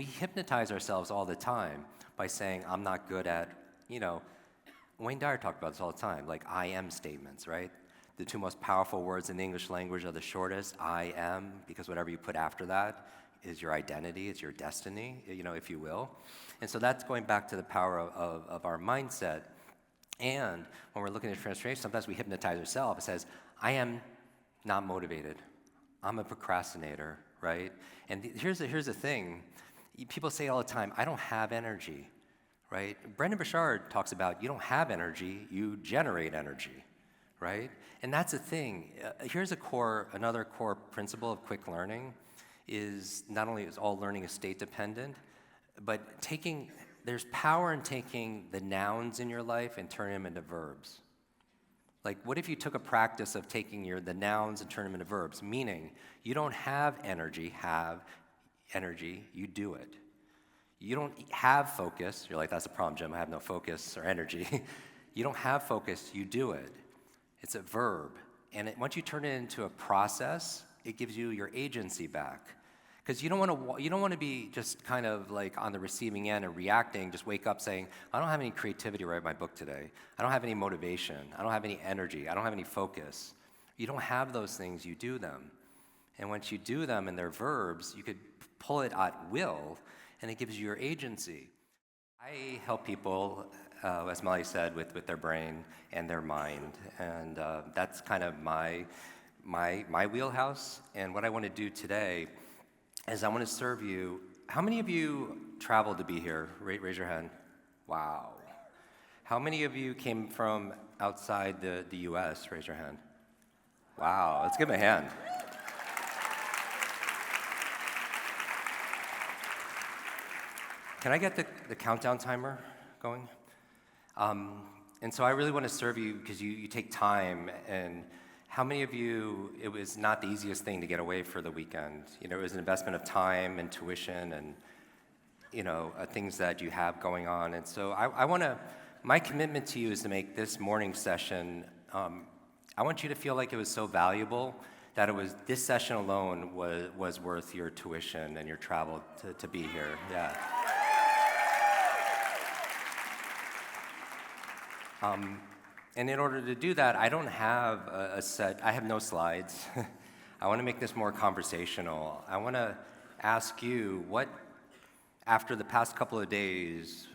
we hypnotize ourselves all the time by saying, I'm not good at, Wayne Dyer talked about this all the time, like I am statements, right? The two most powerful words in the English language are the shortest, I am, because whatever you put after that is your identity, it's your destiny, if you will. And so that's going back to the power of our mindset. And when we're looking at transformation, sometimes we hypnotize ourselves. It says, I am not motivated. I'm a procrastinator, right? And here's the thing. People say all the time, I don't have energy, right? Brendan Burchard talks about you don't have energy, you generate energy, right? And that's the thing. Here's another core principle of Kwik learning is not only is all learning is state dependent, but there's power in taking the nouns in your life and turning them into verbs. Like, what if you took a practice of taking the nouns and turn them into verbs? Meaning, you don't have energy, you do it. You don't have focus. You're like, that's a problem, Jim. I have no focus or energy. You don't have focus, you do it. It's a verb. And once you turn it into a process, it gives you your agency back. Because you don't want to be just kind of like on the receiving end and reacting, just wake up saying, I don't have any creativity to write my book today. I don't have any motivation. I don't have any energy. I don't have any focus. You don't have those things, you do them. And once you do them and they're verbs, you could pull it at will, and it gives you your agency. I help people, as Melly said, with their brain and their mind. And that's kind of my wheelhouse. And what I want to do today is I want to serve you. How many of you traveled to be here? Raise your hand. Wow. How many of you came from outside the US? Raise your hand. Wow, let's give them a hand. Can I get the countdown timer going? And so I really want to serve you because you take time. And how many of you, it was not the easiest thing to get away for the weekend? It was an investment of time and tuition and, things that you have going on. And so my commitment to you is to make this morning session, I want you to feel like it was so valuable that this session alone was worth your tuition and your travel to be here. Yeah. And in order to do that, I don't have I have no slides. I want to make this more conversational. I want to ask you after the past couple of days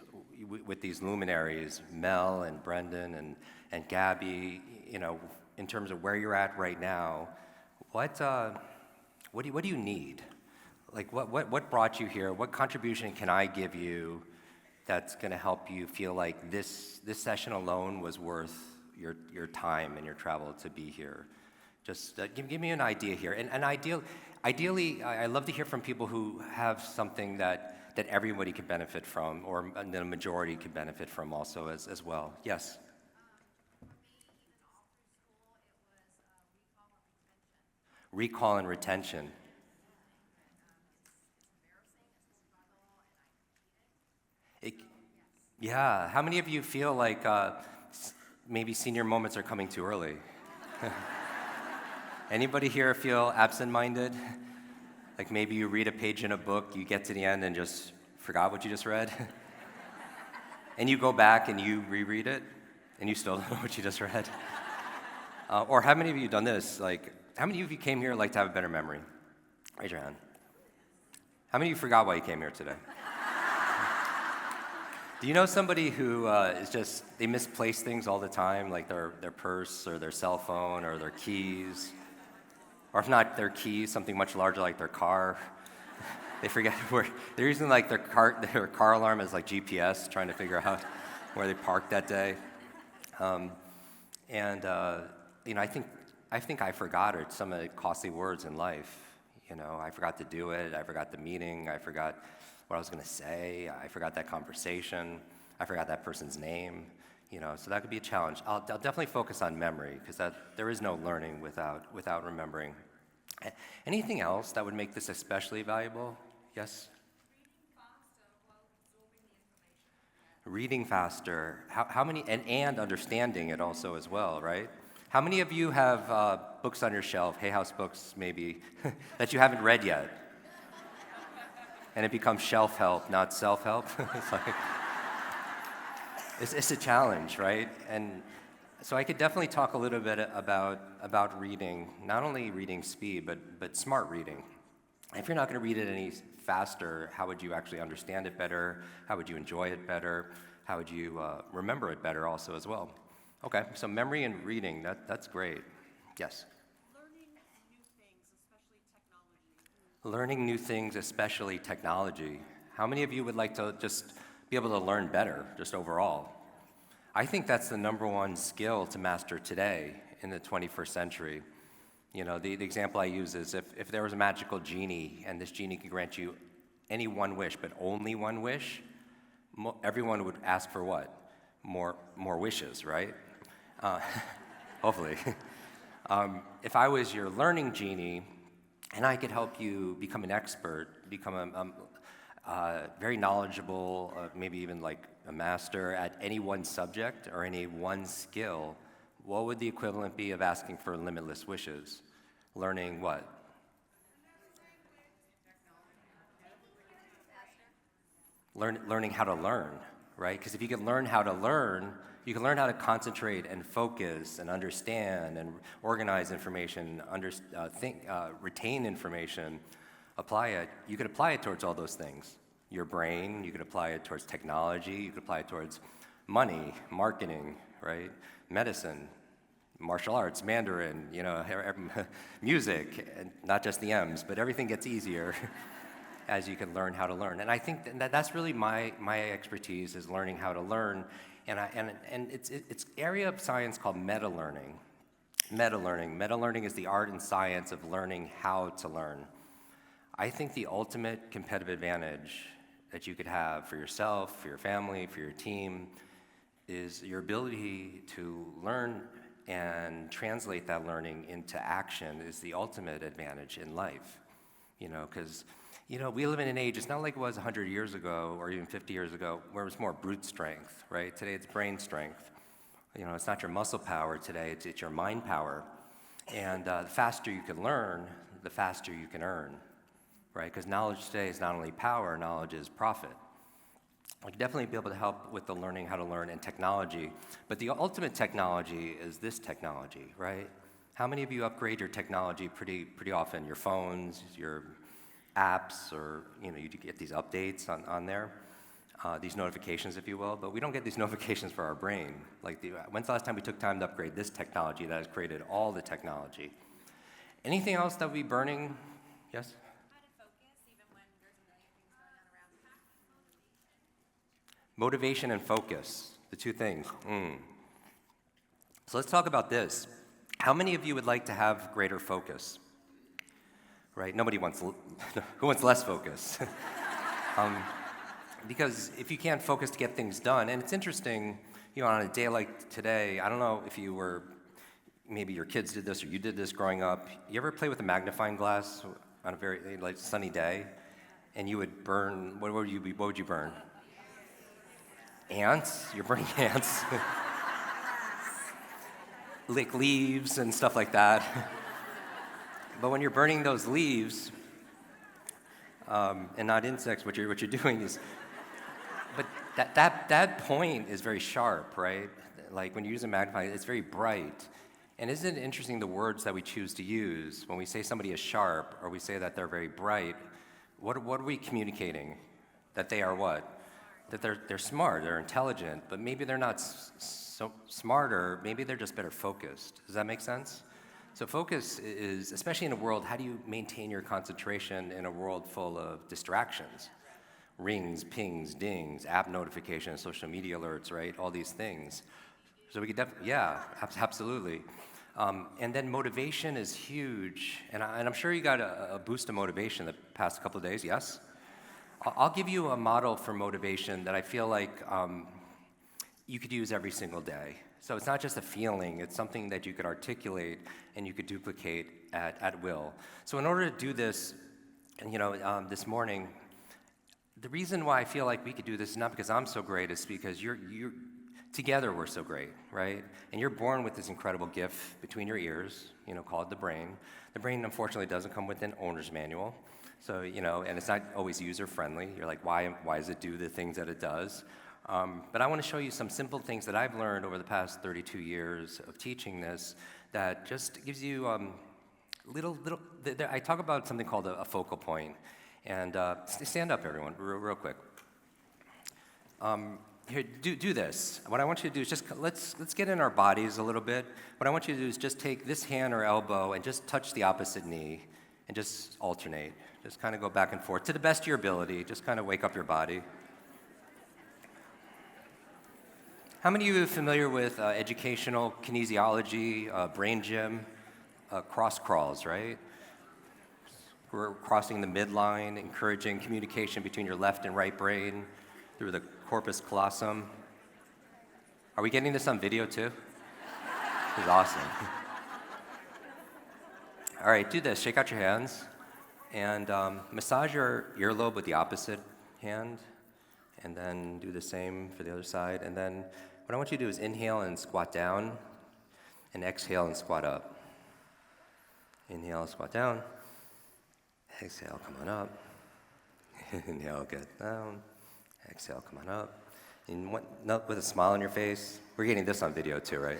with these luminaries, Mel and Brendan and Gabby, in terms of where you're at right now, what do you need? Like what brought you here? What contribution can I give you that's going to help you feel like this session alone was worth your time and your travel to be here? Just give me an idea here. And ideally, I love to hear from people who have something that everybody could benefit from, or the majority could benefit from also as well. Yes? For me, even all through school, it was Recall and retention. Yeah, how many of you feel like maybe senior moments are coming too early? Anybody here feel absent-minded? Like maybe you read a page in a book, you get to the end and just forgot what you just read? And you go back and you reread it, and you still don't know what you just read? Or how many of you done this? Like, how many of you came here like to have a better memory? Raise your hand. How many of you forgot why you came here today? Do you know somebody who they misplace things all the time, like their purse or their cell phone or their keys? Or if not their keys, something much larger like their car. They forget they're using like their car alarm as like GPS, trying to figure out where they parked that day. I think I forgot some of the costly words in life. I forgot to do it. I forgot the meeting. I forgot what I was going to say. I forgot that conversation. I forgot that person's name. So that could be a challenge. I'll definitely focus on memory because there is no learning without remembering. Anything else that would make this especially valuable? Yes? Reading faster. How many, and understanding it also as well, right? How many of you have books on your shelf, Hay House books maybe, that you haven't read yet? and it becomes shelf help, not self-help. It's like, it's a challenge, right? And so I could definitely talk a little bit about reading, not only reading speed, but smart reading. If you're not going to read it any faster, how would you actually understand it better? How would you enjoy it better? How would you remember it better also as well? Okay, so memory and reading, that's great. Yes? Learning new things, especially technology. Learning new things, especially technology. How many of you would like to just be able to learn better, just overall? I think that's the number one skill to master today in the 21st century. You know, the example I use is if there was a magical genie and this genie could grant you any one wish, but only one wish, everyone would ask for what? More wishes, right? Hopefully. If I was your learning genie and I could help you become an expert, become very knowledgeable, maybe even like a master at any one subject or any one skill, what would the equivalent be of asking for limitless wishes? Learning what? Learning how to learn, right? Because if you can learn how to learn, you can learn how to concentrate and focus and understand and organize information, retain information, apply it. You could apply it towards all those things. Your brain, you could apply it towards technology, you could apply it towards money, marketing, right? Medicine, martial arts, Mandarin, you know, music, and not just the M's, but everything gets easier as you can learn how to learn. And I think that's really my expertise is learning how to learn. And it's area of science called meta-learning. Meta-learning is the art and science of learning how to learn. I think the ultimate competitive advantage that you could have for yourself, for your family, for your team, is your ability to learn and translate that learning into action is the ultimate advantage in life. You know, because we live in an age, it's not like it was 100 years ago or even 50 years ago where it was more brute strength, right? Today it's brain strength. You know, it's not your muscle power today, it's your mind power. And the faster you can learn, the faster you can earn, right? Because knowledge today is not only power, knowledge is profit. I could definitely be able to help with the learning how to learn and technology, but the ultimate technology is this technology, right? How many of you upgrade your technology pretty often? Your phones, your apps, or you get these updates on there, these notifications, if you will, but we don't get these notifications for our brain. Like, when's the last time we took time to upgrade this technology that has created all the technology? Anything else that would be burning? Yes? How to focus even when there's a million things going on around you. Motivation and focus, the two things. So let's talk about this. How many of you would like to have greater focus? Right? Nobody wants, who wants less focus? Because if you can't focus to get things done, and it's interesting, on a day like today, I don't know if you were, maybe your kids did this or you did this growing up. You ever play with a magnifying glass on a very sunny day, and you would burn? What would you burn? Ants? You're burning ants. Lick leaves and stuff like that. But when you're burning those leaves, and not insects, what you're doing is, but that point is very sharp, right? Like when you use a magnifying, it's very bright. And isn't it interesting the words that we choose to use when we say somebody is sharp or we say that they're very bright? What are we communicating? That they are what? That they're smart, they're intelligent, but maybe they're not so smarter. Maybe they're just better focused. Does that make sense? So focus is, especially in a world, how do you maintain your concentration in a world full of distractions? Rings, pings, dings, app notifications, social media alerts, right? All these things. So we could absolutely. And then motivation is huge. And I'm sure you got a boost of motivation the past couple of days, yes? I'll give you a model for motivation that I feel like you could use every single day. So it's not just a feeling, it's something that you could articulate and you could duplicate at will. So in order to do this, and this morning, the reason why I feel like we could do this is not because I'm so great, it's because you're together we're so great, right? And you're born with this incredible gift between your ears, called the brain. The brain, unfortunately, doesn't come with an owner's manual. So, and it's not always user-friendly. You're like, why does it do the things that it does? But I want to show you some simple things that I've learned over the past 32 years of teaching this that just gives you I talk about something called a focal point. And stand up, everyone, real quick. Here, do this. What I want you to do is just, let's get in our bodies a little bit. What I want you to do is just take this hand or elbow and just touch the opposite knee and just alternate. Just kind of go back and forth to the best of your ability. Just kind of wake up your body. How many of you are familiar with educational kinesiology, brain gym, cross crawls, right? We're crossing the midline, encouraging communication between your left and right brain through the corpus callosum. Are we getting this on video too? This is awesome. All right, do this. Shake out your hands and massage your earlobe with the opposite hand, and then do the same for the other side. And then what I want you to do is inhale and squat down, and exhale and squat up. Inhale, squat down. Exhale, come on up. Inhale, get down. Exhale, come on up. And with a smile on your face. We're getting this on video too, right?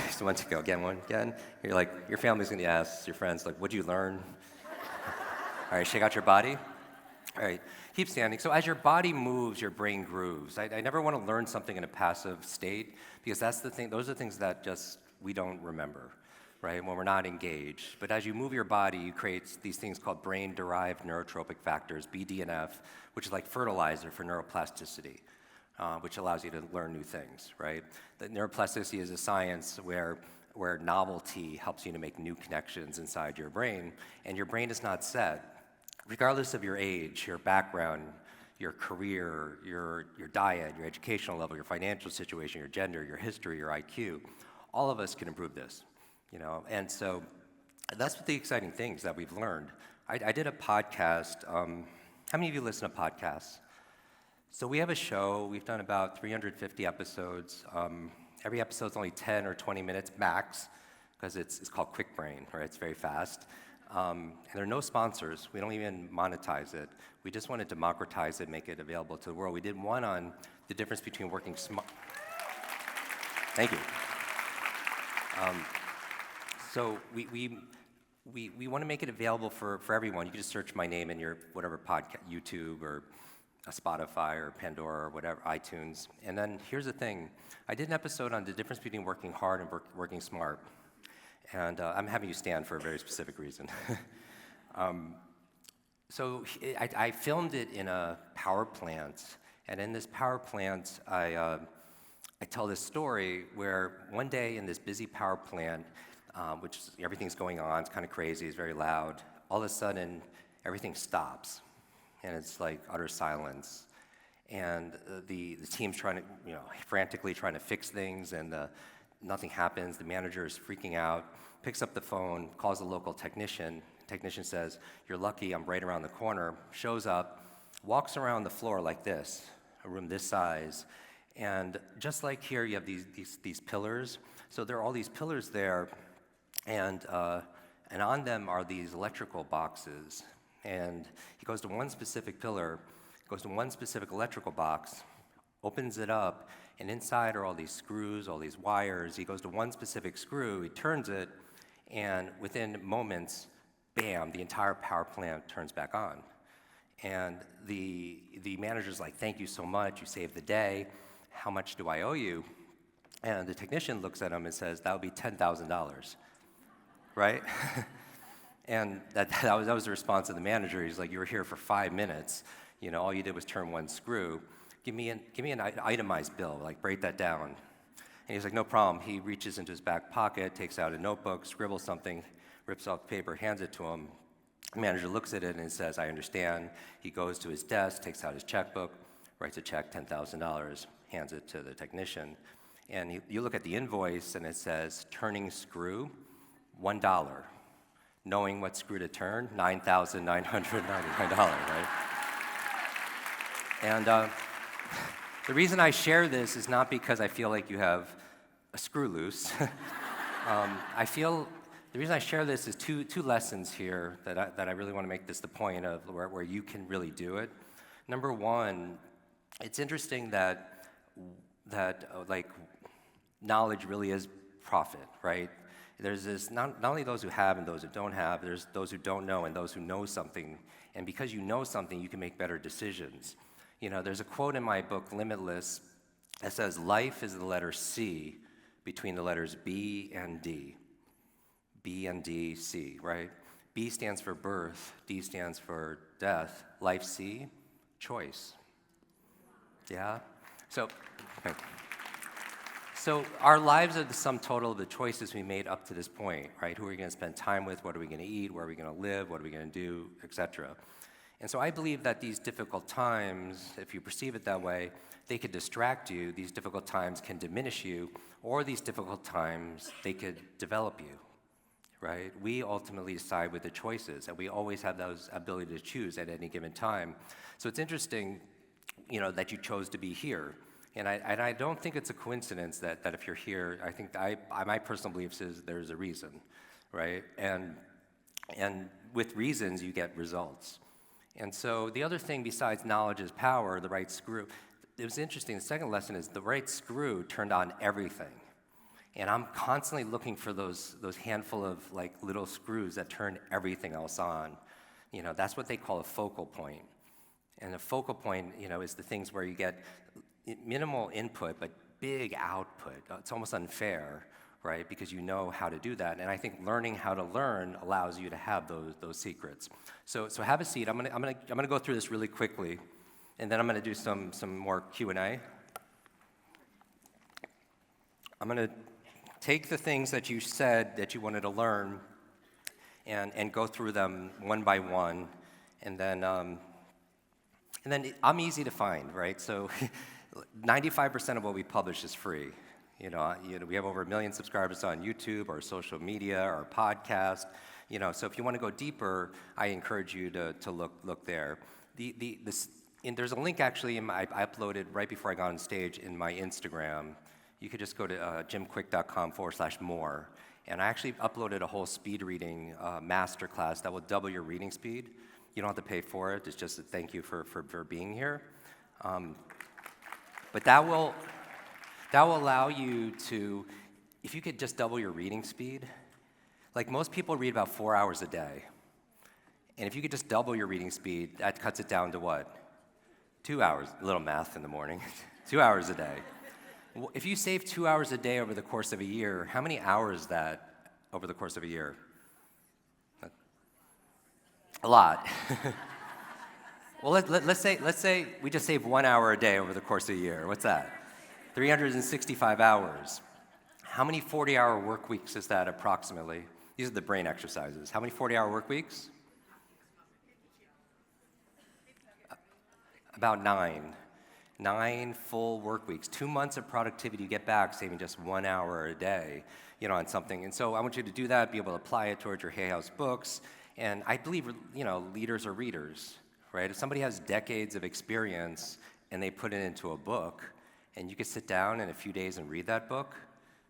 Just one to go. Again. You're like, your family's gonna ask your friends, like, what'd you learn? All right, shake out your body. All right, keep standing. So as your body moves, your brain grooves. I never want to learn something in a passive state, because that's the thing. Those are the things that just we don't remember, right? When we're not engaged. But as you move your body, you create these things called brain-derived neurotropic factors, BDNF, which is like fertilizer for neuroplasticity, which allows you to learn new things, right? The neuroplasticity is a science where novelty helps you to make new connections inside your brain, and your brain is not set. Regardless of your age, your background, your career, your diet, your educational level, your financial situation, your gender, your history, your IQ, all of us can improve this, And so that's what the exciting things that we've learned. I did a podcast. How many of you listen to podcasts? So we have a show. We've done about 350 episodes. Every episode's only 10 or 20 minutes max, because it's called Kwik Brain, right? It's very fast. And there are no sponsors. We don't even monetize it. We just want to democratize it, make it available to the world. We did one on the difference between working smart. Thank you. So we want to make it available for everyone. You can just search my name in your whatever podcast, YouTube or Spotify or Pandora or whatever, iTunes. And then here's the thing. I did an episode on the difference between working hard and working smart. And I'm having you stand for a very specific reason. So I filmed it in a power plant, and in this power plant, I tell this story where one day in this busy power plant, which everything's going on, it's kind of crazy, it's very loud, all of a sudden, everything stops, and it's like utter silence. And the team's trying to, frantically trying to fix things, and nothing happens. The manager is freaking out, picks up the phone, calls the local technician. Technician says, "You're lucky, I'm right around the corner." Shows up, walks around the floor like this, a room this size. And just like here, you have these pillars. So there are all these pillars there, and on them are these electrical boxes. And he goes to one specific pillar, goes to one specific electrical box, opens it up, and inside are all these screws, all these wires. He goes to one specific screw, he turns it, and within moments, bam, the entire power plant turns back on. And the manager's like, "Thank you so much, you saved the day. How much do I owe you?" And the technician looks at him and says, "That would be $10,000, right?" And that was the response of the manager. He's like, "You were here for 5 minutes. All you did was turn one screw. Give me an itemized bill, like break that down." And he's like, "No problem." He reaches into his back pocket, takes out a notebook, scribbles something, rips off the paper, hands it to him. The manager looks at it and says, "I understand." He goes to his desk, takes out his checkbook, writes a check, $10,000, hands it to the technician. And you look at the invoice and it says, "Turning screw, $1. Knowing what screw to turn, $9,999, right? And the reason I share this is not because I feel like you have a screw loose. I feel the reason I share this is two lessons here that I really want to make this the point of where you can really do it. Number one, it's interesting that like knowledge really is profit, right? There's this, not only those who have and those who don't have, there's those who don't know and those who know something. And because you know something, you can make better decisions. You know, there's a quote in my book, Limitless, that says, life is the letter C between the letters B and D. B and D, C, right? B stands for birth, D stands for death. Life C, choice. Yeah? So, okay. So our lives are the sum total of the choices we made up to this point, right? Who are we going to spend time with? What are we going to eat? Where are we going to live? What are we going to do, etc. And so I believe that these difficult times, if you perceive it that way, they could distract you. These difficult times can diminish you, or these difficult times, they could develop you, right? We ultimately decide with the choices, and we always have those ability to choose at any given time. So it's interesting, you know, that you chose to be here. And I don't think it's a coincidence that if you're here, I think my personal belief is there's a reason, right? And with reasons, you get results. And so the other thing besides knowledge is power, the right screw. It was interesting, the second lesson is the right screw turned on everything. And I'm constantly looking for those handful of like little screws that turn everything else on. You know, that's what they call a focal point. And a focal point, you know, is the things where you get minimal input, but big output. It's almost unfair, right? Because you know how to do that. And I think learning how to learn allows you to have those secrets. So have a seat. I'm gonna go through this really quickly, and then I'm gonna do some more Q&A. I'm gonna take the things that you said that you wanted to learn and go through them one by one, and then I'm easy to find, right? So 95% of what we publish is free. You know, we have over 1 million subscribers on YouTube or social media or podcast. You know, so if you want to go deeper, I encourage you to look there. And there's a link actually I uploaded right before I got on stage in my Instagram. You could just go to jimkwik.com/more. And I actually uploaded a whole speed reading masterclass that will double your reading speed. You don't have to pay for it. It's just a thank you for being here. But that will allow you to, if you could just double your reading speed, like most people read about 4 hours a day. And if you could just double your reading speed, that cuts it down to what? 2 hours, a little math in the morning, 2 hours a day. If you save 2 hours a day over the course of a year, how many hours is that over the course of a year? A lot. Well, let's say we just save 1 hour a day over the course of a year. What's that? 365 hours. How many 40-hour work weeks is that approximately? These are the brain exercises. How many 40-hour work weeks? About 9. 9 full work weeks. 2 months of productivity you get back saving just 1 hour a day, you know, on something. And so I want you to do that, be able to apply it towards your Hay House books. And I believe, you know, leaders are readers, right? If somebody has decades of experience and they put it into a book, and you could sit down in a few days and read that book,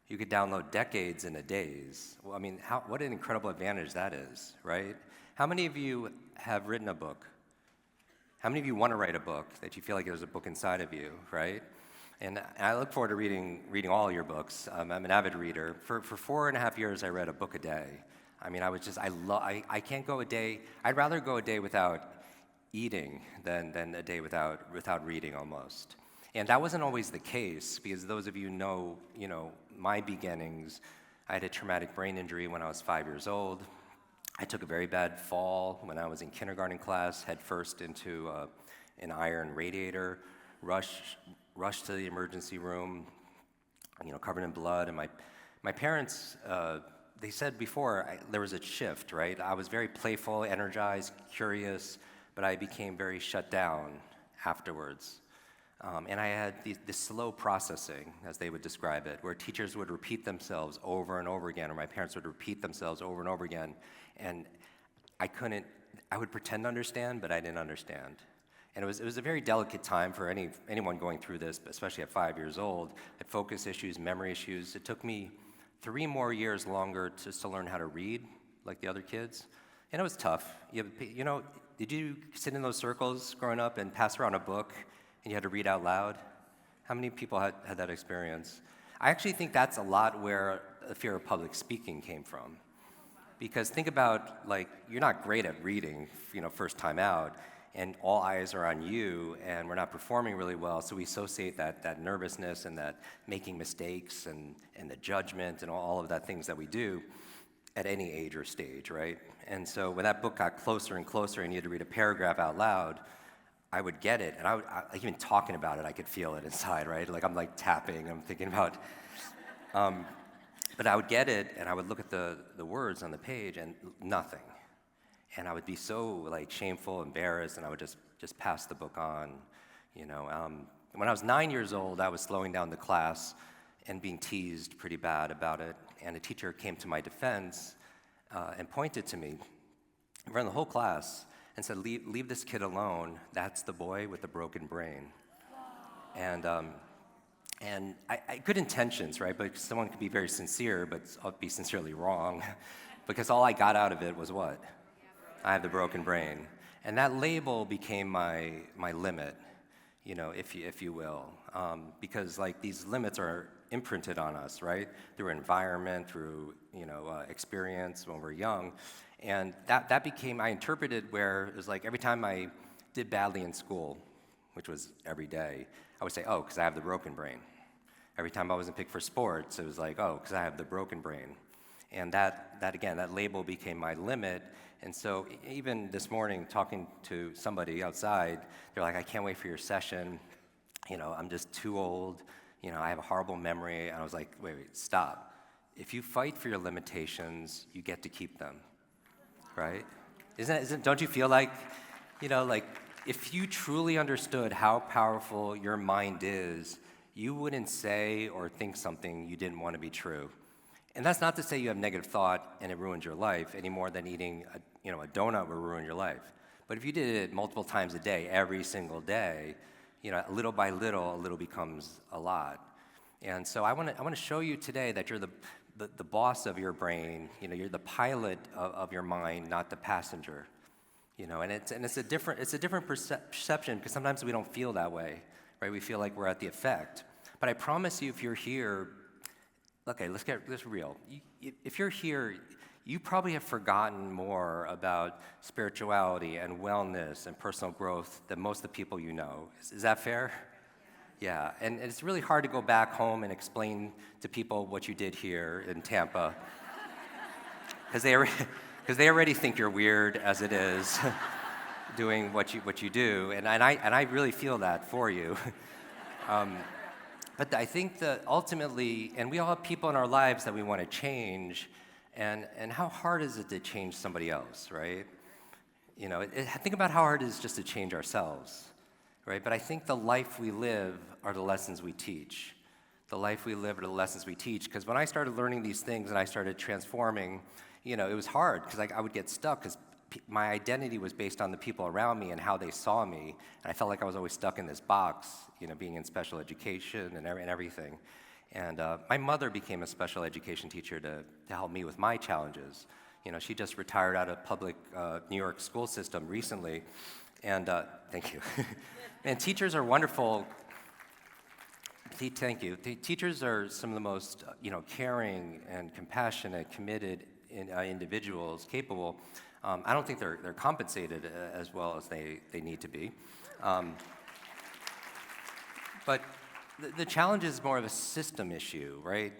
you could download decades in a days. Well, I mean, what an incredible advantage that is, right? How many of you have written a book? How many of you want to write a book that you feel like there's a book inside of you, right? And I look forward to reading all your books. I'm an avid reader. For 4.5 years, I read a book a day. I mean, I can't go a day. I'd rather go a day without eating than a day without reading almost. And that wasn't always the case, because those of you know, my beginnings. I had a traumatic brain injury when I was 5 years old. I took a very bad fall when I was in kindergarten class, head first into an iron radiator, rushed to the emergency room, covered in blood. And my parents, they said before, there was a shift, right? I was very playful, energized, curious, but I became very shut down afterwards. And I had this slow processing, as they would describe it, where teachers would repeat themselves over and over again, or my parents would repeat themselves over and over again. And I would pretend to understand, but I didn't understand. And it was a very delicate time for anyone going through this, especially at 5 years old. I had focus issues, memory issues. It took me 3 more years longer just to learn how to read like the other kids. And it was tough. You know, did you sit in those circles growing up and pass around a book and you had to read out loud? How many people had that experience? I actually think that's a lot where the fear of public speaking came from. Because think about, like, you're not great at reading, you know, first time out, and all eyes are on you, and we're not performing really well, so we associate that nervousness and that making mistakes and the judgment and all of that things that we do at any age or stage, right? And so when that book got closer and closer and you had to read a paragraph out loud, I would get it, and even talking about it, I could feel it inside, right? Like I'm like tapping, I'm thinking about, but I would get it, and I would look at the words on the page, and nothing. And I would be so like shameful, embarrassed, and I would just pass the book on, you know. When I was 9 years old, I was slowing down the class and being teased pretty bad about it, and a teacher came to my defense and pointed to me in front of the whole class and said, leave this kid alone. That's the boy with the broken brain. And I good intentions, right? But someone could be very sincere, but be sincerely wrong, because all I got out of it was what? I have the broken brain. And that label became my limit, you know, if you will, because like these limits are imprinted on us, right? Through environment, through, you know, experience when we're young. And that became, I interpreted where it was like every time I did badly in school, which was every day, I would say, oh, because I have the broken brain. Every time I wasn't picked for sports, it was like, oh, because I have the broken brain. And that again, that label became my limit. And so even this morning, talking to somebody outside, they're like, I can't wait for your session. You know, I'm just too old. You know, I have a horrible memory. And I was like, wait, stop. If you fight for your limitations, you get to keep them, right? Don't you feel like, you know, like if you truly understood how powerful your mind is, you wouldn't say or think something you didn't want to be true. And that's not to say you have negative thought and it ruins your life any more than eating a donut will ruin your life. But if you did it multiple times a day, every single day, you know, little by little, a little becomes a lot. And so I want to show you today that you're the boss of your brain. You know, you're the pilot of your mind, not the passenger. You know, and it's a different perception, because sometimes we don't feel that way, right? We feel like we're at the effect. But I promise you, if you're here, okay, let's get this real. If you're here, you probably have forgotten more about spirituality and wellness and personal growth than most of the people you know. Is that fair? Yeah, and it's really hard to go back home and explain to people what you did here in Tampa, because they already think you're weird as it is, doing what you do, and I really feel that for you. But I think that ultimately, and we all have people in our lives that we want to change, and how hard is it to change somebody else, right? You know, think about how hard it is just to change ourselves, right? But I think the life we live are the lessons we teach. The life we live are the lessons we teach, because when I started learning these things and I started transforming, you know, it was hard, because I would get stuck, because my identity was based on the people around me and how they saw me, and I felt like I was always stuck in this box, you know, being in special education and everything. And my mother became a special education teacher to help me with my challenges. You know, she just retired out of public New York school system recently, and thank you. And teachers are wonderful. Thank you. Teachers are some of the most, you know, caring and compassionate, committed individuals, capable. I don't think they're compensated as well as they need to be. But the challenge is more of a system issue, right?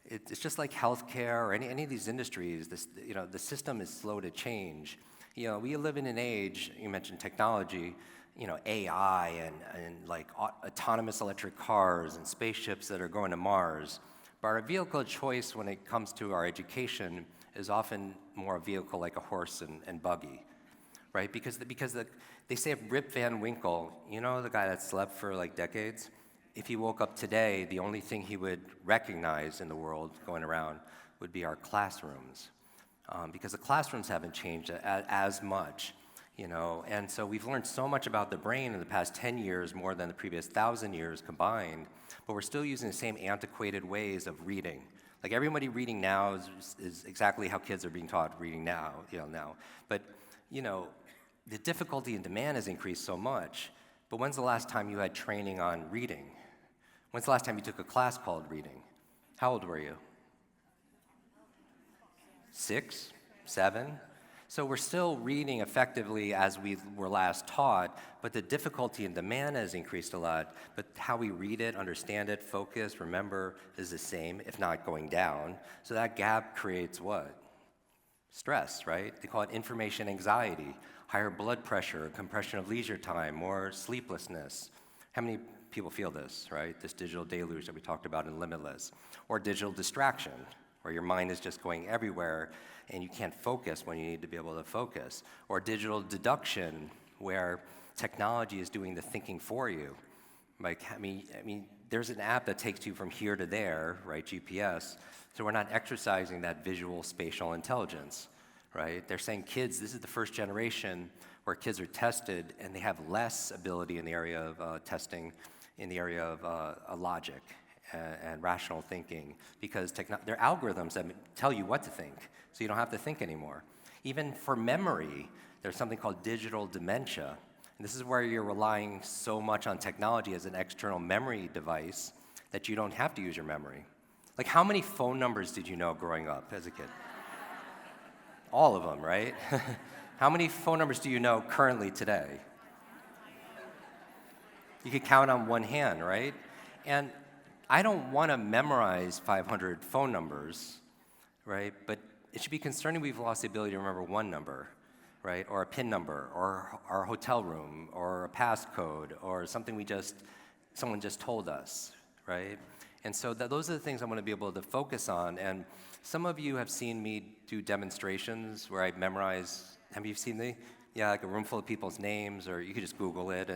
It's just like healthcare or any of these industries. The system is slow to change. You know, we live in an age, you mentioned technology, you know, AI and like autonomous electric cars and spaceships that are going to Mars. But our vehicle of choice when it comes to our education is often more a vehicle like a horse and buggy, right? Because they say if Rip Van Winkle, you know, the guy that slept for like decades, if he woke up today, the only thing he would recognize in the world going around would be our classrooms, because the classrooms haven't changed as much, you know. And so we've learned so much about the brain in the past 10 years, more than the previous 1,000 years combined, but we're still using the same antiquated ways of reading. Like everybody reading now is exactly how kids are being taught reading now, now. But, the difficulty and demand has increased so much. But when's the last time you had training on reading? When's the last time you took a class called reading? How old were you? 6, 7? So we're still reading effectively as we were last taught, but the difficulty and demand has increased a lot. But how we read it, understand it, focus, remember is the same, if not going down. So that gap creates what? Stress, right? They call it information anxiety, higher blood pressure, compression of leisure time, more sleeplessness. How many people feel this, right? This digital deluge that we talked about in Limitless. Or digital distraction, where your mind is just going everywhere and you can't focus when you need to be able to focus. Or digital deduction, where technology is doing the thinking for you. Like, there's an app that takes you from here to there, right, GPS, so we're not exercising that visual spatial intelligence, right? They're saying kids, this is the first generation where kids are tested and they have less ability in the area of testing, in the area of logic and rational thinking, because they're algorithms that tell you what to think, so you don't have to think anymore. Even for memory, there's something called digital dementia. And this is where you're relying so much on technology as an external memory device that you don't have to use your memory. Like, how many phone numbers did you know growing up as a kid? All of them, right? How many phone numbers do you know currently today? You could count on one hand, right? And I don't want to memorize 500 phone numbers, right? But it should be concerning we've lost the ability to remember one number, right? Or a PIN number, or our hotel room, or a passcode, or something someone just told us, right? And so those are the things I want to be able to focus on. And some of you have seen me do demonstrations where I memorize. Have you seen me? Yeah, like a room full of people's names, or you could just Google it,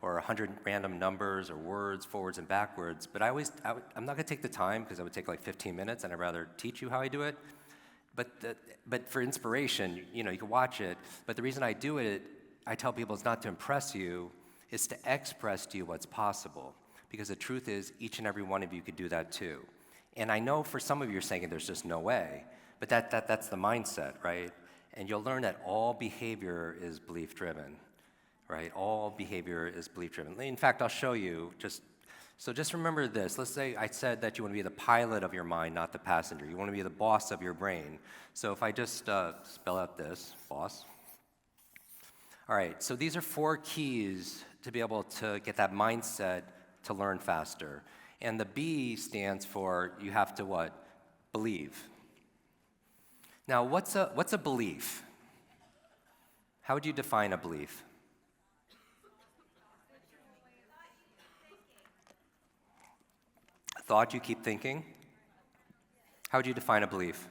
or 100 random numbers or words, forwards and backwards. But I'm not going to take the time because it would take like 15 minutes, and I'd rather teach you how I do it. But for inspiration, you can watch it. But the reason I do it, I tell people it's not to impress you, it's to express to you what's possible. Because the truth is, each and every one of you could do that too. And I know for some of you are saying there's just no way, but that's the mindset, right? And you'll learn that all behavior is belief-driven, right? All behavior is belief-driven. In fact, I'll show you, just remember this. Let's say I said that you want to be the pilot of your mind, not the passenger. You want to be the boss of your brain. So if I just spell out this, boss. All right, so these are 4 keys to be able to get that mindset to learn faster. And the B stands for you have to what? Believe. Now, what's a belief? How would you define a belief? A thought you keep thinking? How would you define a belief?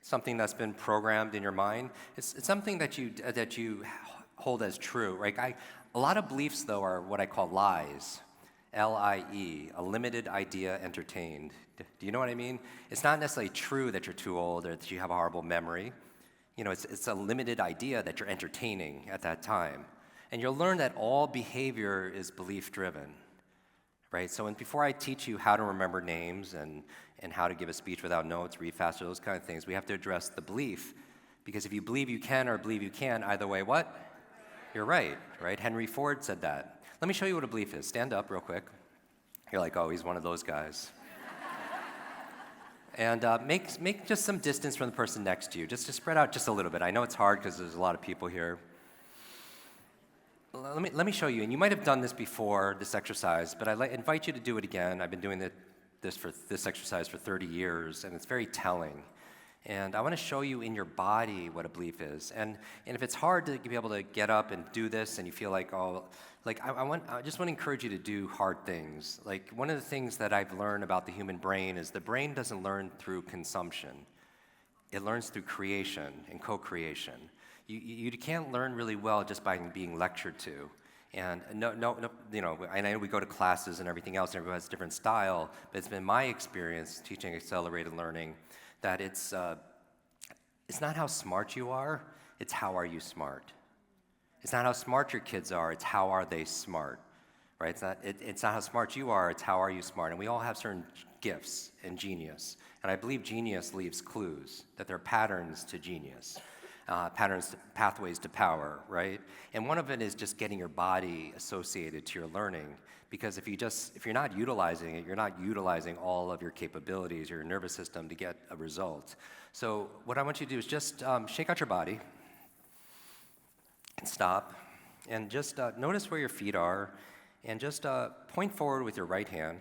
Something that's been programmed in your mind. It's something that you hold as true, right? A lot of beliefs, though, are what I call lies. L-I-E, a limited idea entertained. Do you know what I mean? It's not necessarily true that you're too old or that you have a horrible memory. It's a limited idea that you're entertaining at that time. And you'll learn that all behavior is belief-driven, right? So before I teach you how to remember names and how to give a speech without notes, read faster, those kind of things, we have to address the belief. Because if you believe you can or believe you can, either way, what? You're right? Henry Ford said that. Let me show you what a belief is. Stand up real quick. You're like, oh, he's one of those guys. And make just some distance from the person next to you, just to spread out just a little bit. I know it's hard because there's a lot of people here. Let me show you, and you might have done this before, this exercise, but I invite you to do it again. I've been doing this exercise for 30 years, and it's very telling. And I want to show you in your body what a belief is. And if it's hard to be able to get up and do this, and you feel like, I just want to encourage you to do hard things. Like, one of the things that I've learned about the human brain is the brain doesn't learn through consumption. It learns through creation and co-creation. You can't learn really well just by being lectured to. And I know we go to classes and everything else, and everyone has a different style, but it's been my experience teaching accelerated learning that it's not how smart you are, it's how are you smart. It's not how smart your kids are, it's how are they smart, right? It's not how smart you are, it's how are you smart. And we all have certain gifts and genius. And I believe genius leaves clues, that there are patterns to genius, pathways to power, right? And one of it is just getting your body associated to your learning. Because if you're not utilizing it, you're not utilizing all of your capabilities, your nervous system to get a result. So what I want you to do is just shake out your body and stop. And just notice where your feet are. And just point forward with your right hand.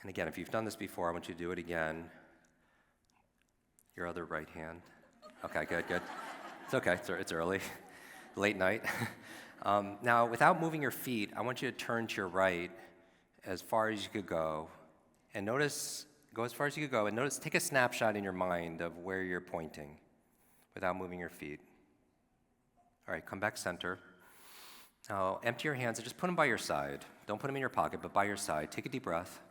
And again, if you've done this before, I want you to do it again. Your other right hand. Okay, good. It's okay, it's early, late night. Now, without moving your feet, I want you to turn to your right as far as you could go. And go as far as you could go, and take a snapshot in your mind of where you're pointing without moving your feet. All right, come back center. Now, empty your hands and just put them by your side. Don't put them in your pocket, but by your side. Take a deep breath.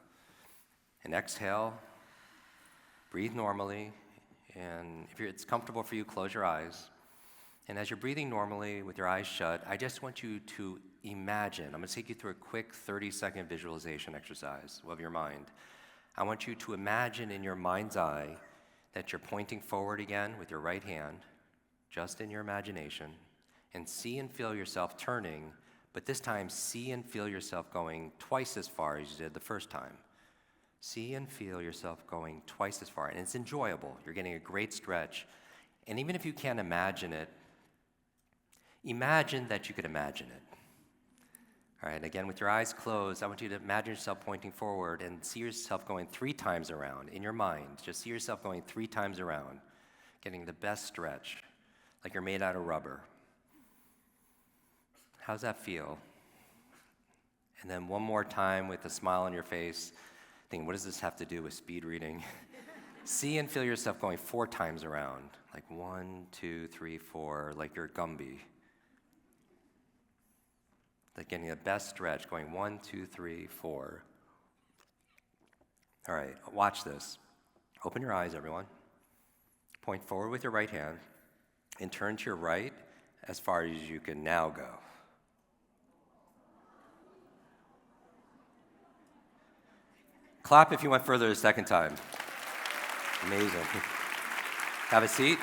And exhale. Breathe normally. And if it's comfortable for you, close your eyes. And as you're breathing normally with your eyes shut, I just want you to imagine. I'm going to take you through a quick 30-second visualization exercise of your mind. I want you to imagine in your mind's eye that you're pointing forward again with your right hand, just in your imagination. And see and feel yourself turning, but this time see and feel yourself going twice as far as you did the first time. See and feel yourself going twice as far, and it's enjoyable. You're getting a great stretch. And even if you can't imagine it, imagine that you could imagine it. All right, again, with your eyes closed, I want you to imagine yourself pointing forward and see yourself going 3 times around in your mind. Just see yourself going 3 times around, getting the best stretch, like you're made out of rubber. How's that feel? And then one more time with a smile on your face, thinking, what does this have to do with speed reading? See and feel yourself going 4 times around, like 1, 2, 3, 4, like you're Gumby. Like getting the best stretch, going 1, 2, 3, 4. All right, watch this. Open your eyes, everyone. Point forward with your right hand and turn to your right as far as you can now go. Clap if you went further the second time. Amazing. Have a seat.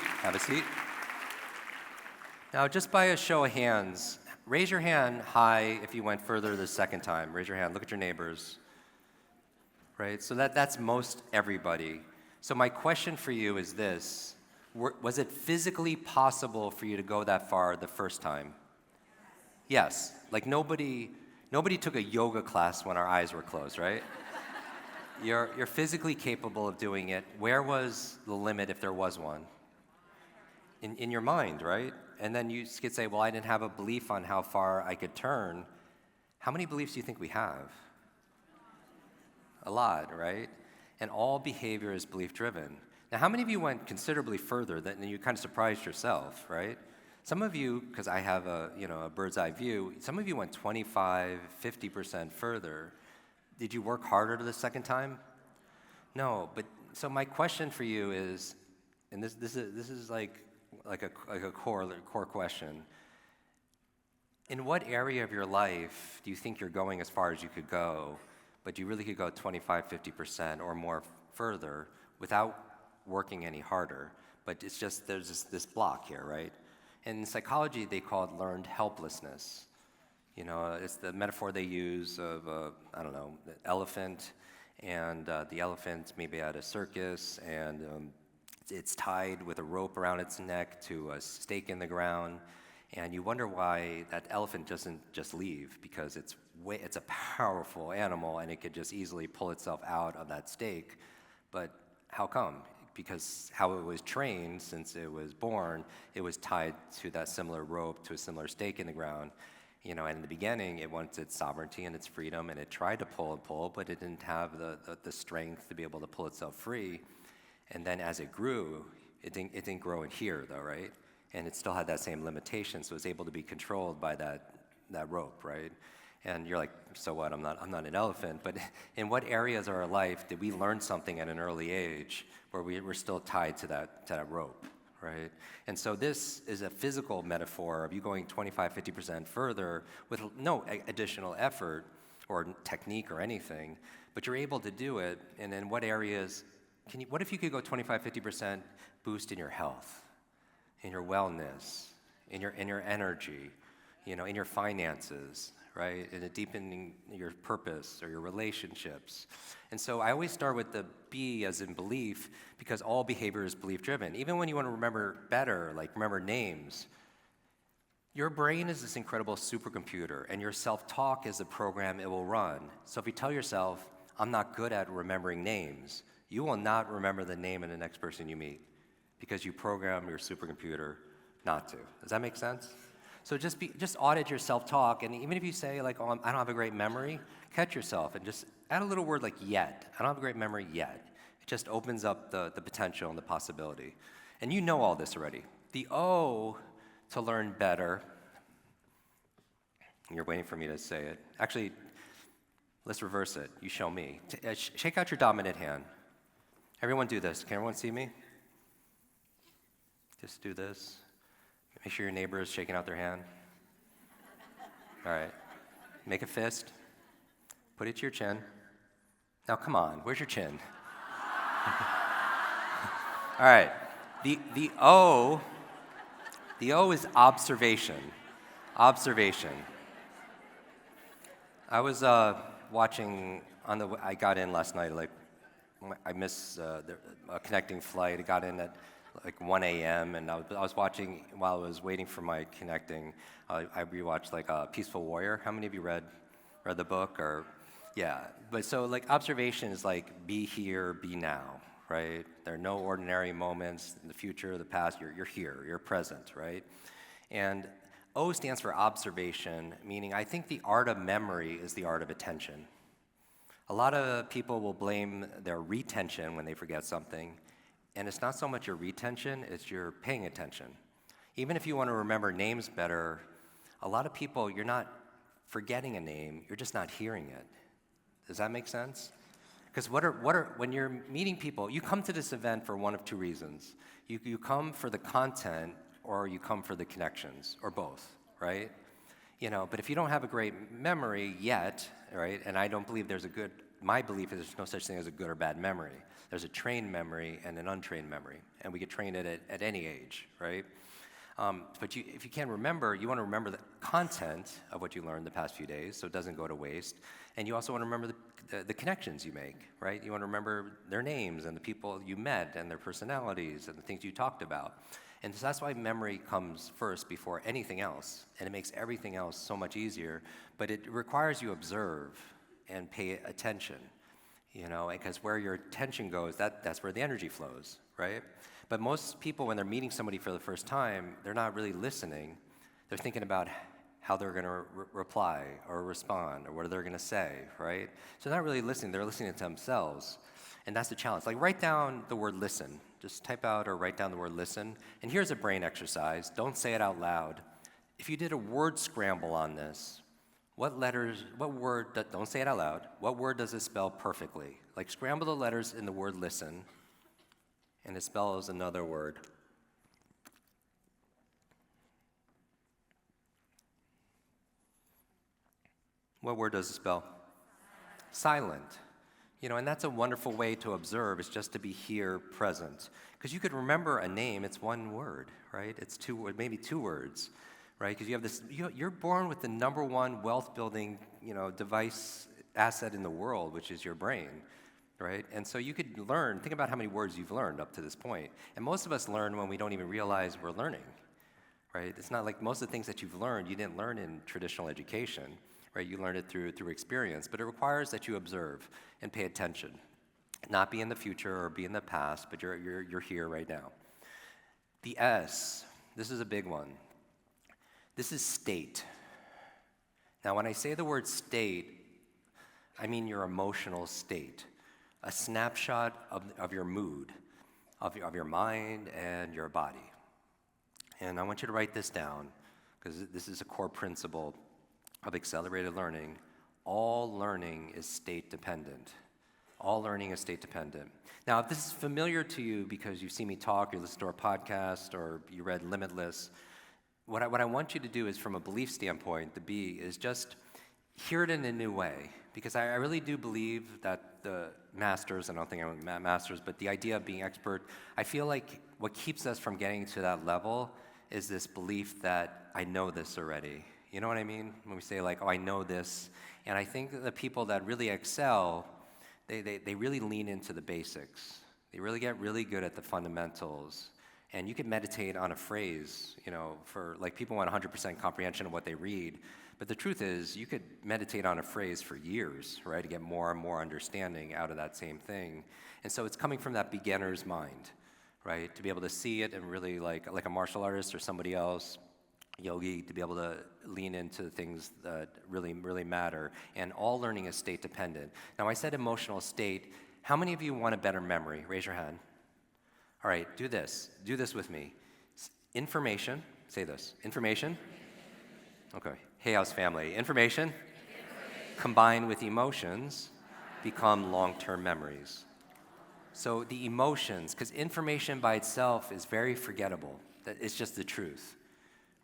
Now, just by a show of hands, raise your hand high if you went further the second time. Raise your hand. Look at your neighbors. Right? So that's most everybody. So my question for you is this. Was it physically possible for you to go that far the first time? Yes. Like nobody took a yoga class when our eyes were closed, right? You're physically capable of doing it. Where was the limit if there was one? In your mind, right? And then you could say, well, I didn't have a belief on how far I could turn. How many beliefs do you think we have? A lot, right? And all behavior is belief-driven. Now, how many of you went considerably further than you kind of surprised yourself, right? Some of you, because I have a bird's eye view, some of you went 25, 50% further. Did you work harder the second time? No, but so my question for you is, and this is like a core question. In what area of your life do you think you're going as far as you could go, but you really could go 25, 50% or more further without working any harder? But it's just there's this block here, right? And in psychology, they call it learned helplessness. It's the metaphor they use of, the elephant, and the elephant maybe at a circus, and it's tied with a rope around its neck to a stake in the ground, and you wonder why that elephant doesn't just leave, because it's a powerful animal, and it could just easily pull itself out of that stake. But how come? Because how it was trained since it was born, it was tied to that similar rope, to a similar stake in the ground. And in the beginning, it wanted its sovereignty and its freedom, and it tried to pull, but it didn't have the strength to be able to pull itself free. And then as it grew, it didn't grow in here, though, right? And it still had that same limitation, so it was able to be controlled by that rope, right? And you're like, so what? I'm not an elephant. But in what areas of our life did we learn something at an early age where we're still tied to that rope, right? And so this is a physical metaphor of you going 25, 50% further with no additional effort or technique or anything, but you're able to do it. And in what areas, what if you could go 25, 50% boost in your health, in your wellness, in your energy, in your finances, right? In deepening your purpose or your relationships. And so I always start with the B as in belief, because all behavior is belief driven. Even when you want to remember better, like remember names, your brain is this incredible supercomputer, and your self-talk is the program it will run. So if you tell yourself, I'm not good at remembering names, you will not remember the name of the next person you meet, because you program your supercomputer not to. Does that make sense? So just audit your self-talk, and even if you say like, oh, I don't have a great memory, catch yourself and just add a little word like yet. I don't have a great memory yet. It just opens up the potential and the possibility. And you know all this already. The O, to learn better. You're waiting for me to say it. Actually, let's reverse it. You show me. Shake out your dominant hand. Everyone do this. Can everyone see me? Just do this. Make sure your neighbor is shaking out their hand. All right. Make a fist. Put it to your chin. Now, come on. Where's your chin? All right. The O is observation. Observation. I was watching I got in last night, like, I missed a connecting flight. I got in at like 1 a.m. and I was watching, while I was waiting for my connecting, I rewatched like Peaceful Warrior. How many of you read the book? Or yeah, but so like observation is like be here, be now, right? There are no ordinary moments in the future, the past. You're here, you're present, right? And O stands for observation, meaning I think the art of memory is the art of attention. A lot of people will blame their retention when they forget something, and it's not so much your retention, it's your paying attention. Even if you want to remember names better, a lot of people, you're not forgetting a name, you're just not hearing it. Does that make sense? Because when you're meeting people, you come to this event for one of two reasons. You come for the content, or you come for the connections, or both, right? But if you don't have a great memory yet, right, and I don't believe my belief is there's no such thing as a good or bad memory. There's a trained memory and an untrained memory, and we get trained at any age, right? But if you can't remember, you want to remember the content of what you learned the past few days, so it doesn't go to waste. And you also want to remember the connections you make, right? You want to remember their names and the people you met and their personalities and the things you talked about. And so that's why memory comes first before anything else, and it makes everything else so much easier, but it requires you observe and pay attention, because where your attention goes, that's where the energy flows, right? But most people, when they're meeting somebody for the first time, they're not really listening. They're thinking about how they're going to reply or respond or what they're going to say, right? So they're not really listening. They're listening to themselves, and that's the challenge. Like, write down the word listen. Just type out or write down the word listen. And here's a brain exercise. Don't say it out loud. If you did a word scramble on this, don't say it out loud, what word does it spell perfectly? Like, scramble the letters in the word listen, and it spells another word. What word does it spell? Silent. And that's a wonderful way to observe, is just to be here, present. Because you could remember a name, it's one word, right? It's maybe two words, right? Because you have this, you're born with the number one wealth-building, device asset in the world, which is your brain, right? And so you could think about how many words you've learned up to this point. And most of us learn when we don't even realize we're learning, right? It's not like most of the things that you've learned, you didn't learn in traditional education. Right, you learn it through experience, but it requires that you observe and pay attention, not be in the future or be in the past, but you're here right now. The S, this is a big one. This is state. Now, when I say the word state, I mean your emotional state, a snapshot of your mood, of your mind and your body. And I want you to write this down, because this is a core principle of accelerated learning. All learning is state dependent. All learning is state dependent. Now, if this is familiar to you because you've seen me talk, you listened to our podcast, or you read Limitless, what I want you to do is, from a belief standpoint, the B is just hear it in a new way. Because I really do believe that the masters, I don't think I'm masters, but the idea of being expert, I feel like what keeps us from getting to that level is this belief that I know this already. You know what I mean? When we say like, oh, I know this. And I think that the people that really excel, they really lean into the basics. They really get really good at the fundamentals. And you can meditate on a phrase, for like people want 100% comprehension of what they read. But the truth is, you could meditate on a phrase for years, right, to get more and more understanding out of that same thing. And so it's coming from that beginner's mind, right, to be able to see it and really like a martial artist or somebody else, yogi, to be able to lean into things that really, really matter. And all learning is state dependent. Now, I said emotional state. How many of you want a better memory? Raise your hand. All right, do this. Do this with me. Information, say this. Information. Okay. Hey, house family. Information combined with emotions become long-term memories. So the emotions, because information by itself is very forgettable. It's just the truth,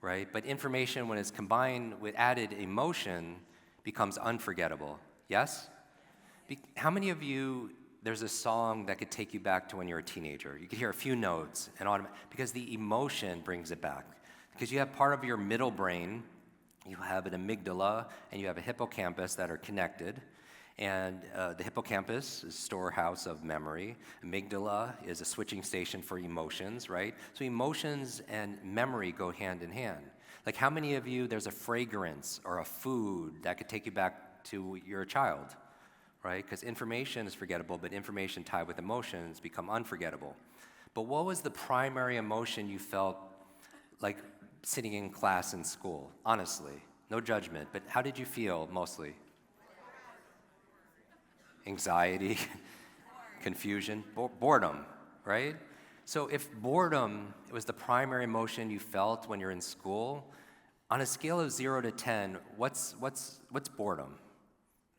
right? But information, when it's combined with added emotion, becomes unforgettable. Yes? How many of you, there's a song that could take you back to when you were a teenager? You could hear a few notes, because the emotion brings it back. Because you have part of your middle brain, you have an amygdala, and you have a hippocampus that are connected. And the hippocampus is a storehouse of memory. Amygdala is a switching station for emotions, right? So emotions and memory go hand in hand. Like how many of you, there's a fragrance or a food that could take you back to your child, right? Because information is forgettable, but information tied with emotions become unforgettable. But what was the primary emotion you felt like sitting in class in school? Honestly, no judgment, but how did you feel mostly? Anxiety, confusion, boredom, right? So if boredom was the primary emotion you felt when you're in school, on a scale of 0 to 10, what's boredom?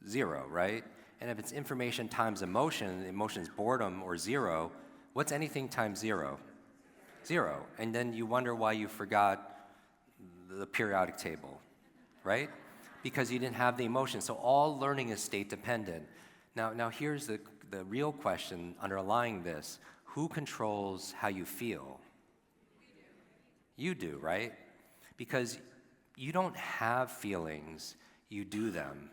0, right? And if it's information times emotion, the emotion is boredom or 0, what's anything times 0? 0. And then you wonder why you forgot the periodic table, right? Because you didn't have the emotion. So all learning is state dependent. Now here's the real question underlying this. Who controls how you feel? You do, right? Because you don't have feelings, you do them.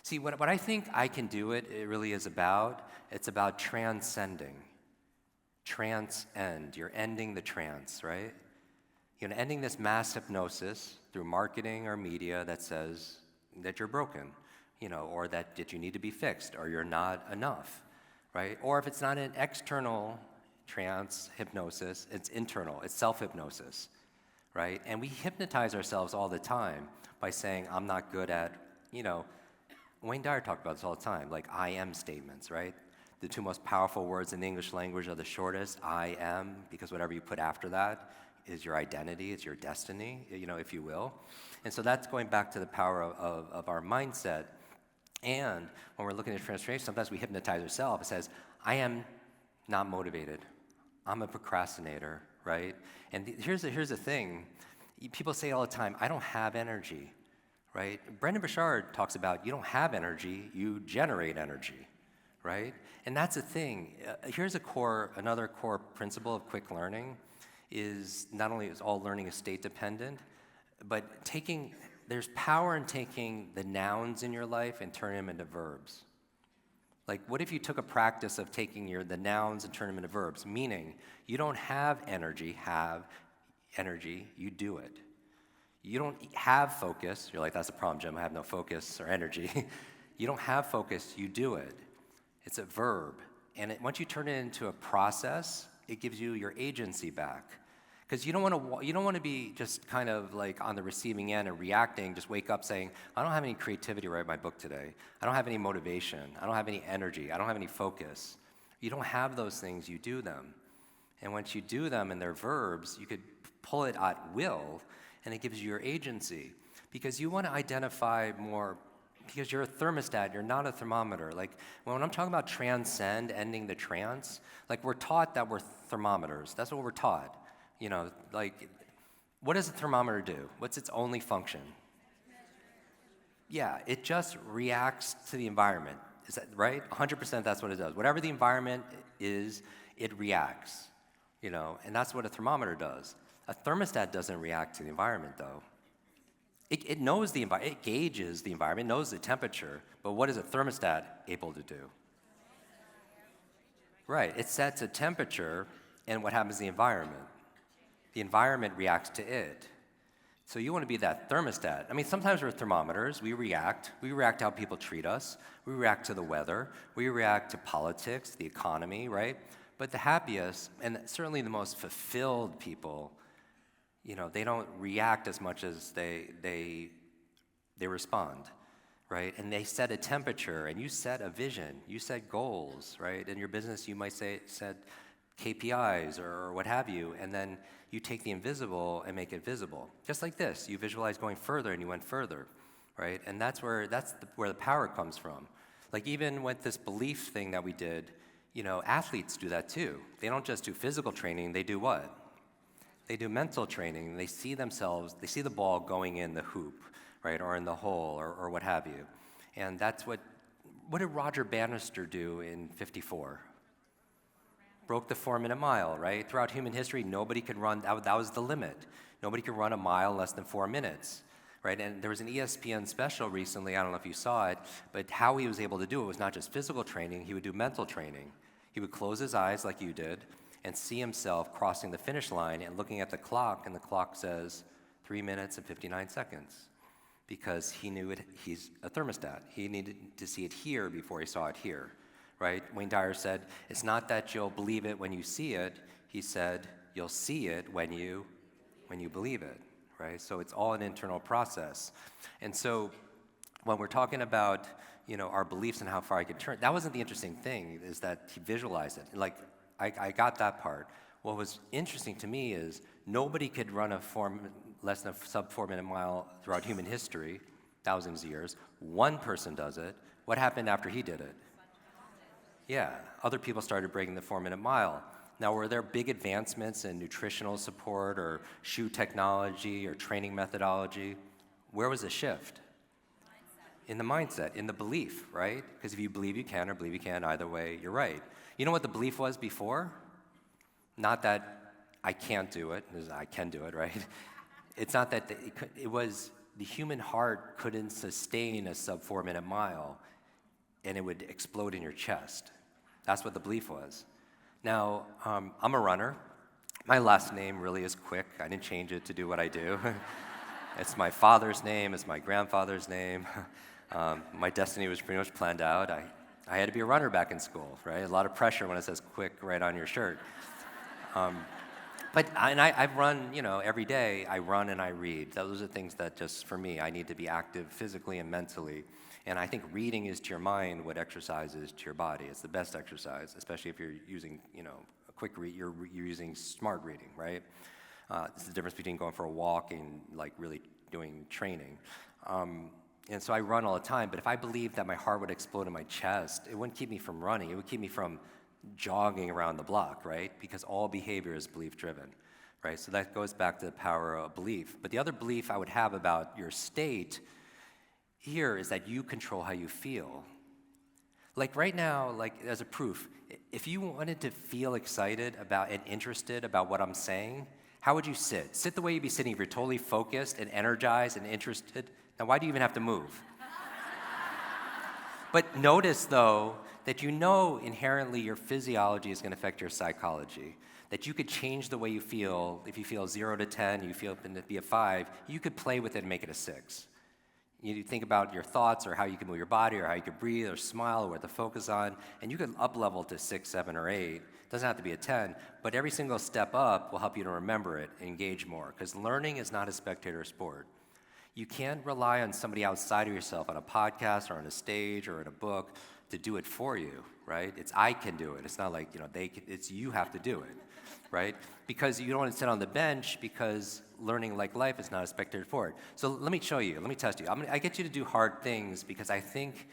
See, what I think I can do it really is about, it's about transcending. Transcend. You're ending the trance, right? You're ending this mass hypnosis through marketing or media that says that you're broken, or that you need to be fixed, or you're not enough, right? Or if it's not an external trance hypnosis, it's internal, it's self-hypnosis, right? And we hypnotize ourselves all the time by saying, I'm not good at, Wayne Dyer talked about this all the time, like I am statements, right? The two most powerful words in the English language are the shortest, I am, because whatever you put after that is your identity, it's your destiny, if you will. And so that's going back to the power of our mindset. And when we're looking at transformation, sometimes we hypnotize ourselves. It says, I am not motivated. I'm a procrastinator, right? And here's the thing. People say all the time, I don't have energy, right? Brendan Burchard talks about you don't have energy, you generate energy, right? And that's the thing. Here's another core principle of Kwik learning is not only is all learning is state dependent, but there's power in taking the nouns in your life and turning them into verbs. Like, what if you took a practice of taking the nouns and turning them into verbs? Meaning, you don't have energy, you do it. You don't have focus. You're like, that's a problem, Jim. I have no focus or energy. You don't have focus, you do it. It's a verb. And once you turn it into a process, it gives you your agency back. Because you don't want to be just kind of like on the receiving end and reacting, just wake up saying, I don't have any creativity to write my book today. I don't have any motivation. I don't have any energy. I don't have any focus. You don't have those things, you do them. And once you do them and they're verbs, you could pull it at will, and it gives you your agency. Because you want to identify more Because you're a thermostat, you're not a thermometer. Like when I'm talking about transcend, ending the trance, like we're taught that we're thermometers. That's what we're taught. Like what does a thermometer do? What's its only function? Yeah, it just reacts to the environment. Is that right? 100% that's what it does. Whatever the environment is, it reacts. And that's what a thermometer does. A thermostat doesn't react to the environment though. It knows the environment, it gauges the environment, it knows the temperature, but what is a thermostat able to do? Right, it sets a temperature, and what happens to the environment? The environment reacts to it. So you want to be that thermostat. I mean, sometimes we're thermometers, we react to how people treat us, we react to the weather, we react to politics, the economy, right? But the happiest, and certainly the most fulfilled people, they don't react as much as they respond, right? And they set a temperature, and you set a vision, you set goals, right? In your business, you might set KPIs or what have you, and then you take the invisible and make it visible. Just like this, you visualize going further, and you went further, right? And that's where the power comes from. Like even with this belief thing that we did, athletes do that too. They don't just do physical training, they do what? They do mental training. They see themselves, they see the ball going in the hoop, right, or in the hole, or what have you. And that's what did Roger Bannister do in '54? Broke the 4-minute mile, right? Throughout human history, nobody could run, that was the limit. Nobody could run a mile in less than 4 minutes, right? And there was an ESPN special recently, I don't know if you saw it, but how he was able to do it was not just physical training, he would do mental training. He would close his eyes like you did, and see himself crossing the finish line and looking at the clock, and the clock says 3 minutes and 59 seconds. Because he knew he's a thermostat. He needed to see it here before he saw it here, right? Wayne Dyer said, it's not that you'll believe it when you see it. He said, you'll see it when you believe it, right? So it's all an internal process. And so when we're talking about, our beliefs and how far I could turn, that wasn't the interesting thing, is that he visualized it. Like, I got that part. What was interesting to me is nobody could run less than a sub 4-minute mile throughout human history, thousands of years. One person does it. What happened after he did it? Yeah, other people started breaking the 4-minute mile. Now, were there big advancements in nutritional support or shoe technology or training methodology? Where was the shift? In the mindset, in the belief, right? Because if you believe you can or believe you can't, either way, you're right. You know what the belief was before? Not that I can't do it, I can do it, right? It's not that, it was the human heart couldn't sustain a sub 4-minute mile, and it would explode in your chest. That's what the belief was. Now, I'm a runner. My last name really is Kwik. I didn't change it to do what I do. It's my father's name, it's my grandfather's name. My destiny was pretty much planned out. I had to be a runner back in school, right? A lot of pressure when it says Kwik right on your shirt. I run, every day. I run and I read. Those are things that just, for me, I need to be active physically and mentally. And I think reading is to your mind what exercise is to your body. It's the best exercise, especially if you're using, a quick read. You're using smart reading, right? It's the difference between going for a walk and like really doing training. And so I run all the time, but if I believed that my heart would explode in my chest, it wouldn't keep me from running. It would keep me from jogging around the block, right? Because all behavior is belief-driven, right? So that goes back to the power of belief. But the other belief I would have about your state here is that you control how you feel. Like right now, like as a proof, if you wanted to feel excited about and interested about what I'm saying, how would you sit? Sit the way you'd be sitting if you're totally focused and energized and interested. Now, why do you even have to move? But notice, though, that inherently your physiology is going to affect your psychology. That you could change the way you feel. If you feel 0 to 10, you feel it to be a 5, you could play with it and make it a 6. You think about your thoughts or how you can move your body or how you could breathe or smile or what to focus on, and you can up-level to 6, 7, or 8. It doesn't have to be a 10, but every single step up will help you to remember it and engage more, because learning is not a spectator sport. You can't rely on somebody outside of yourself on a podcast or on a stage or in a book to do it for you, right? It's I can do it. It's not like, it's you have to do it. right? Because you don't want to sit on the bench because learning like life is not expected for it. So let me show you, let me test you. I get you to do hard things because I think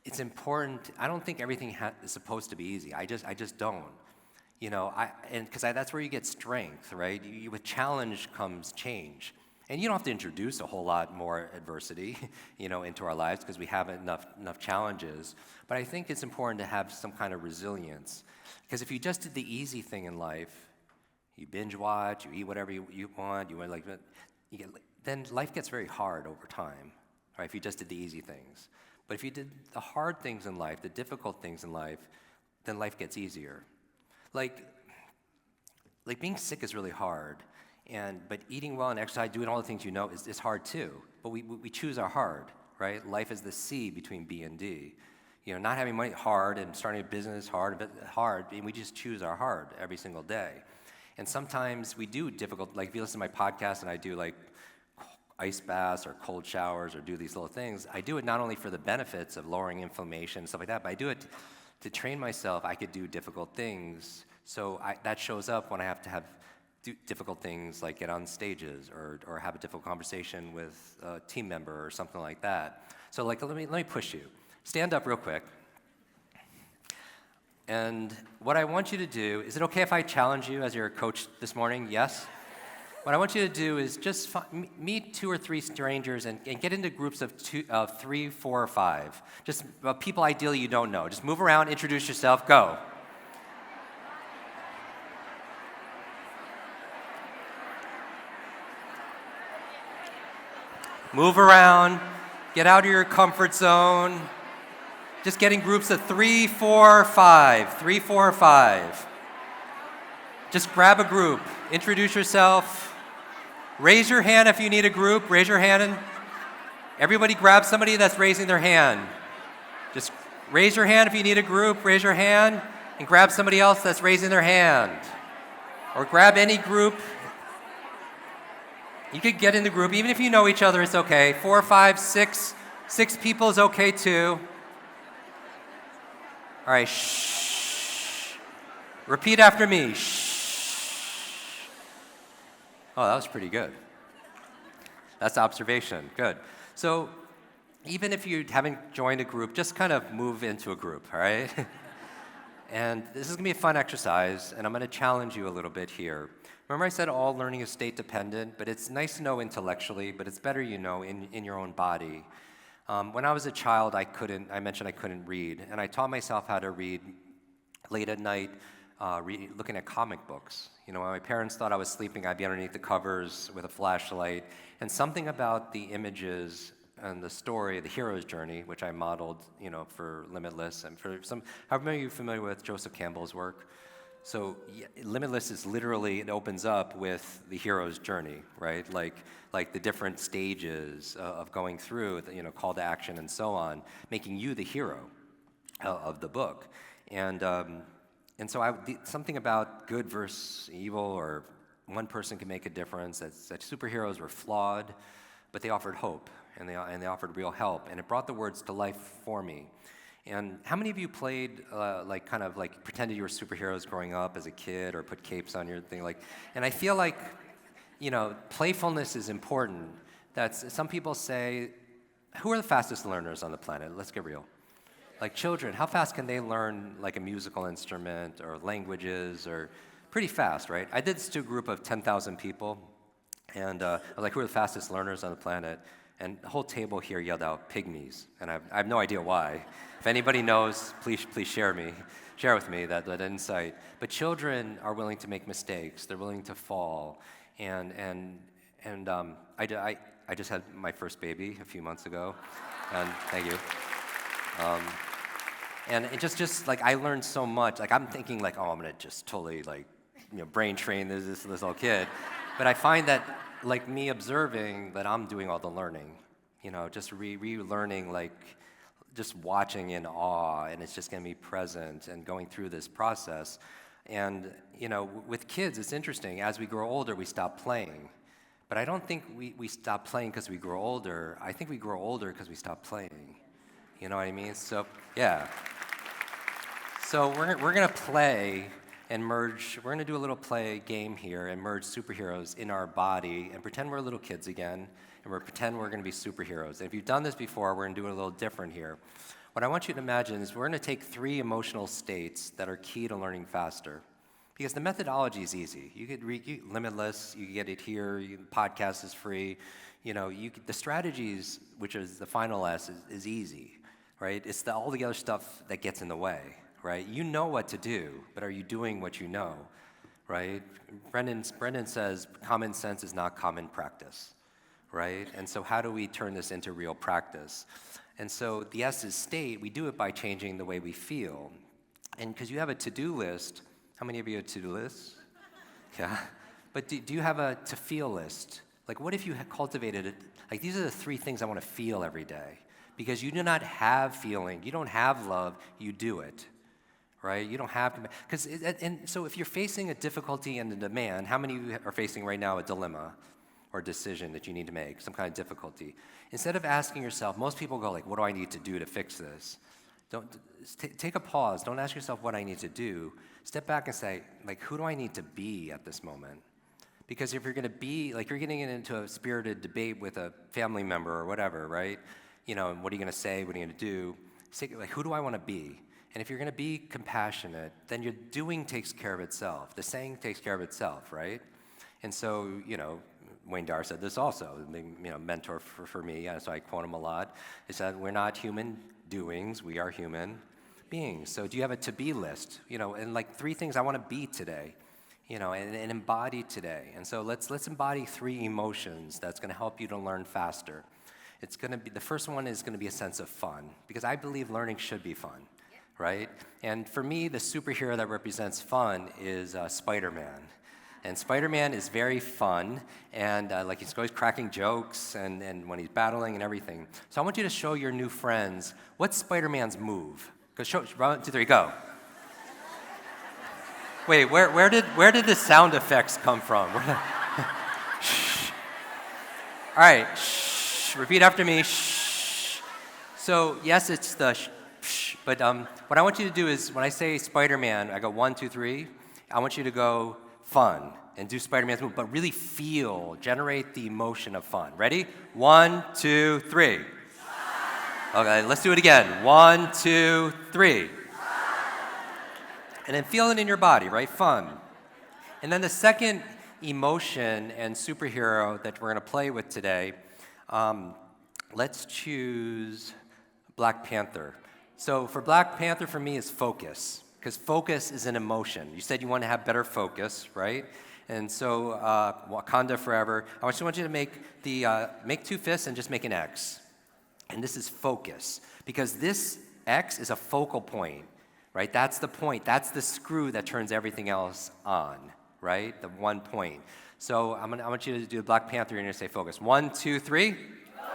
it's important. I don't think everything is supposed to be easy. I just don't. Because that's where you get strength, right? With challenge comes change. And you don't have to introduce a whole lot more adversity, into our lives because we have enough challenges. But I think it's important to have some kind of resilience. Because if you just did the easy thing in life, you binge watch, you eat whatever you want, then life gets very hard over time, right? If you just did the easy things. But if you did the hard things in life, the difficult things in life, then life gets easier. Like being sick is really hard, but eating well and exercise, doing all the things is hard too. But we choose our hard, right? Life is the C between B and D. Not having money hard and starting a business hard, and we just choose our hard every single day. And sometimes we do difficult, like if you listen to my podcast and I do like ice baths or cold showers or do these little things, I do it not only for the benefits of lowering inflammation and stuff like that, but I do it to train myself. I could do difficult things. So that shows up when I have to do difficult things like get on stages or have a difficult conversation with a team member or something like that. So let me push you. Stand up real quick. And what I want you to do, is it okay if I challenge you as your coach this morning? Yes? What I want you to do is just meet 2 or 3 strangers and get into groups of 3, 4, or 5. Just people ideally you don't know. Just move around, introduce yourself, go. Move around, get out of your comfort zone. Just get in groups of 3, 4, 5. 3, 4, 5. Just grab a group. Introduce yourself. Raise your hand if you need a group. Raise your hand. And everybody grab somebody that's raising their hand. Just raise your hand if you need a group. Raise your hand and grab somebody else that's raising their hand. Or grab any group. You could get in the group. Even if you know each other, it's okay. 4, 5, 6. 6 people is okay too. All right, shh. Repeat after me, shh. Oh, that was pretty good. That's observation, good. So even if you haven't joined a group, just kind of move into a group, all right? And this is gonna be a fun exercise, and I'm gonna challenge you a little bit here. Remember I said all learning is state dependent, but it's nice to know intellectually, but it's better in your own body. When I was a child, I mentioned I couldn't read, and I taught myself how to read late at night, looking at comic books. When my parents thought I was sleeping, I'd be underneath the covers with a flashlight, and something about the images and the story, the hero's journey, which I modeled, for Limitless, and for how many of you are familiar with Joseph Campbell's work? So Limitless is literally, it opens up with the hero's journey, right? Like the different stages of going through, call to action and so on, making you the hero of the book. And so something about good versus evil, or one person can make a difference, that superheroes were flawed, but they offered hope, and they offered real help, and it brought the words to life for me. And how many of you played, pretended you were superheroes growing up as a kid, or put capes on your thing? And I feel like, playfulness is important. Some people say, who are the fastest learners on the planet? Let's get real. Like children, how fast can they learn like a musical instrument or languages? Or pretty fast, right? I did this to a group of 10,000 people, and I was like, who are the fastest learners on the planet? And the whole table here yelled out, pygmies. And I have no idea why. If anybody knows, please share with me that insight. But children are willing to make mistakes. They're willing to fall. And I just had my first baby a few months ago. And thank you. And it just like I learned so much. Like I'm thinking like, oh, I'm gonna just totally brain train this little kid. But I find that like me observing that I'm doing all the learning, just relearning, like just watching in awe, and it's just gonna be present and going through this process. And with kids, it's interesting. As we grow older, we stop playing. But I don't think we stop playing because we grow older. I think we grow older because we stop playing. You know what I mean? So yeah. So we're gonna play, and merge, we're gonna do a little play game here and merge superheroes in our body and pretend we're little kids again, and pretend we're gonna be superheroes. And if you've done this before, we're gonna do it a little different here. What I want you to imagine is we're gonna take 3 emotional states that are key to learning faster. Because the methodology is easy. You could read Limitless, you can get it here, podcast is free. The strategies, which is the final S, is easy, right? It's all the other stuff that gets in the way, right? You know what to do, but are you doing what you know, right? Brendan says common sense is not common practice, right? And so how do we turn this into real practice? And so the S is state. We do it by changing the way we feel. And because you have a to-do list, how many of you have a to-do list? Yeah. But do you have a to-feel list? Like, what if you had cultivated it? Like, these are the 3 things I want to feel every day. Because you do not have feeling, you don't have love, you do it, right? You don't have, and so if you're facing a difficulty and a demand, how many of you are facing right now a dilemma or a decision that you need to make, some kind of difficulty? Instead of asking yourself, most people go like, what do I need to do to fix this? Take a pause, don't ask yourself what I need to do. Step back and say, like, who do I need to be at this moment? Because if you're gonna be, like, you're getting into a spirited debate with a family member or whatever, right? And what are you gonna say, what are you gonna do? Say, like, who do I wanna be? And if you're gonna be compassionate, then your doing takes care of itself. The saying takes care of itself, right? And so, Wayne Dyer said this also, mentor for me, so I quote him a lot. He said, we're not human doings, we are human beings. So do you have a to-be list? And like 3 things I wanna be today. And embody today. And so let's embody 3 emotions that's gonna help you to learn faster. It's gonna be, the first one is gonna be a sense of fun, because I believe learning should be fun, right? And for me, the superhero that represents fun is Spider-Man. And Spider-Man is very fun, and like he's always cracking jokes, and when he's battling and everything. So I want you to show your new friends, what's Spider-Man's move? Go show, 1, 2, 3, go. Wait, where did the sound effects come from? Shh. All right, shh. Repeat after me. Shh. So yes, it's the shh. But what I want you to do is when I say Spider-Man, I go 1, 2, 3. I want you to go fun and do Spider-Man's move, but really generate the emotion of fun. Ready? 1, 2, 3. Okay, let's do it again. 1, 2, 3. And then feel it in your body, right? Fun. And then the second emotion and superhero that we're gonna play with today, let's choose Black Panther. So for Black Panther, for me, is focus, because focus is an emotion. You said you want to have better focus, right? And so Wakanda forever. I just want you to make 2 fists and just make an X. And this is focus, because this X is a focal point. Right, that's the point. That's the screw that turns everything else on, right? The one point. So I want you to do Black Panther. You're gonna say focus. 1, 2, 3,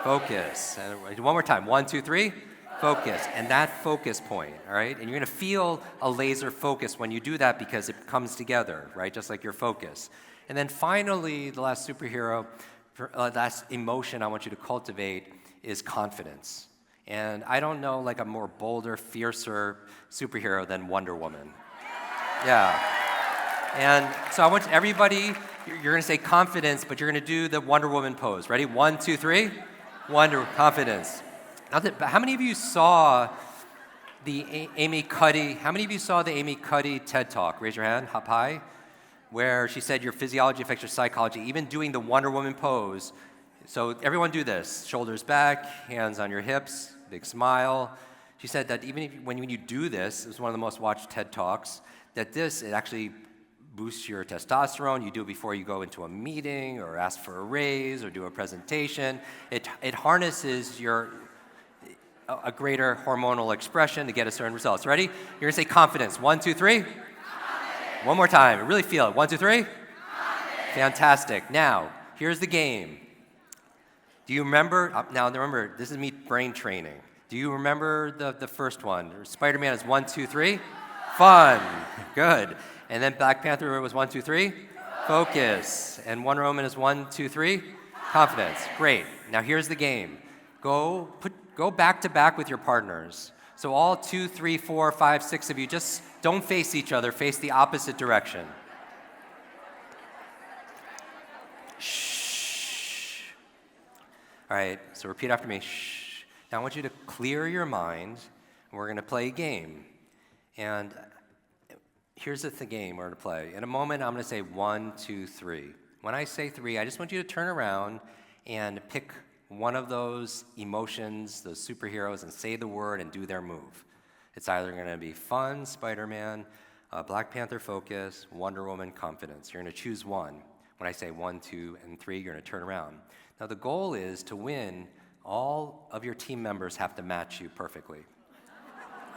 focus. And one more time. 1, 2, 3, focus. And that focus point, all right? And you're gonna feel a laser focus when you do that, because it comes together, right? Just like your focus. And then finally, the last superhero, last emotion I want you to cultivate is confidence. And I don't know like a more bolder, fiercer superhero than Wonder Woman. Yeah. And so I want everybody, you're gonna say confidence, but you're gonna do the Wonder Woman pose. Ready? 1, 2, 3. Confidence. Now, how many of you saw the Amy Cuddy TED Talk? Raise your hand, hop high. Where she said your physiology affects your psychology, even doing the Wonder Woman pose. So everyone do this. Shoulders back, hands on your hips, big smile. She said that even when you do this, it was one of the most watched TED Talks, that it actually boosts your testosterone. You do it before you go into a meeting or ask for a raise or do a presentation. It harnesses a greater hormonal expression to get a certain results. Ready? You're gonna say confidence. 1, 2, 3. Confidence. One more time. Really feel it. 1, 2, 3. Confidence. Fantastic. Now, here's the game. Do you remember, now remember, this is me brain training. Do you remember the first one? Spider-Man is 1, 2, 3. Fun. Good. And then Black Panther was 1, 2, 3. Focus. And Wonder Woman is 1, 2, 3. Confidence. Great. Now here's the game. Go back to back with your partners. So all 2, 3, 4, 5, 6 of you, just don't face each other, face the opposite direction. Shh. All right, so repeat after me. Shh. Now I want you to clear your mind, and we're going to play a game. And here's the game we're going to play. In a moment, I'm going to say 1, 2, 3. When I say 3, I just want you to turn around and pick one of those emotions, those superheroes, and say the word and do their move. It's either going to be fun, Spider-Man, Black Panther focus, Wonder Woman confidence. You're going to choose one. When I say 1, 2, and 3, you're going to turn around. Now the goal is to win. All of your team members have to match you perfectly.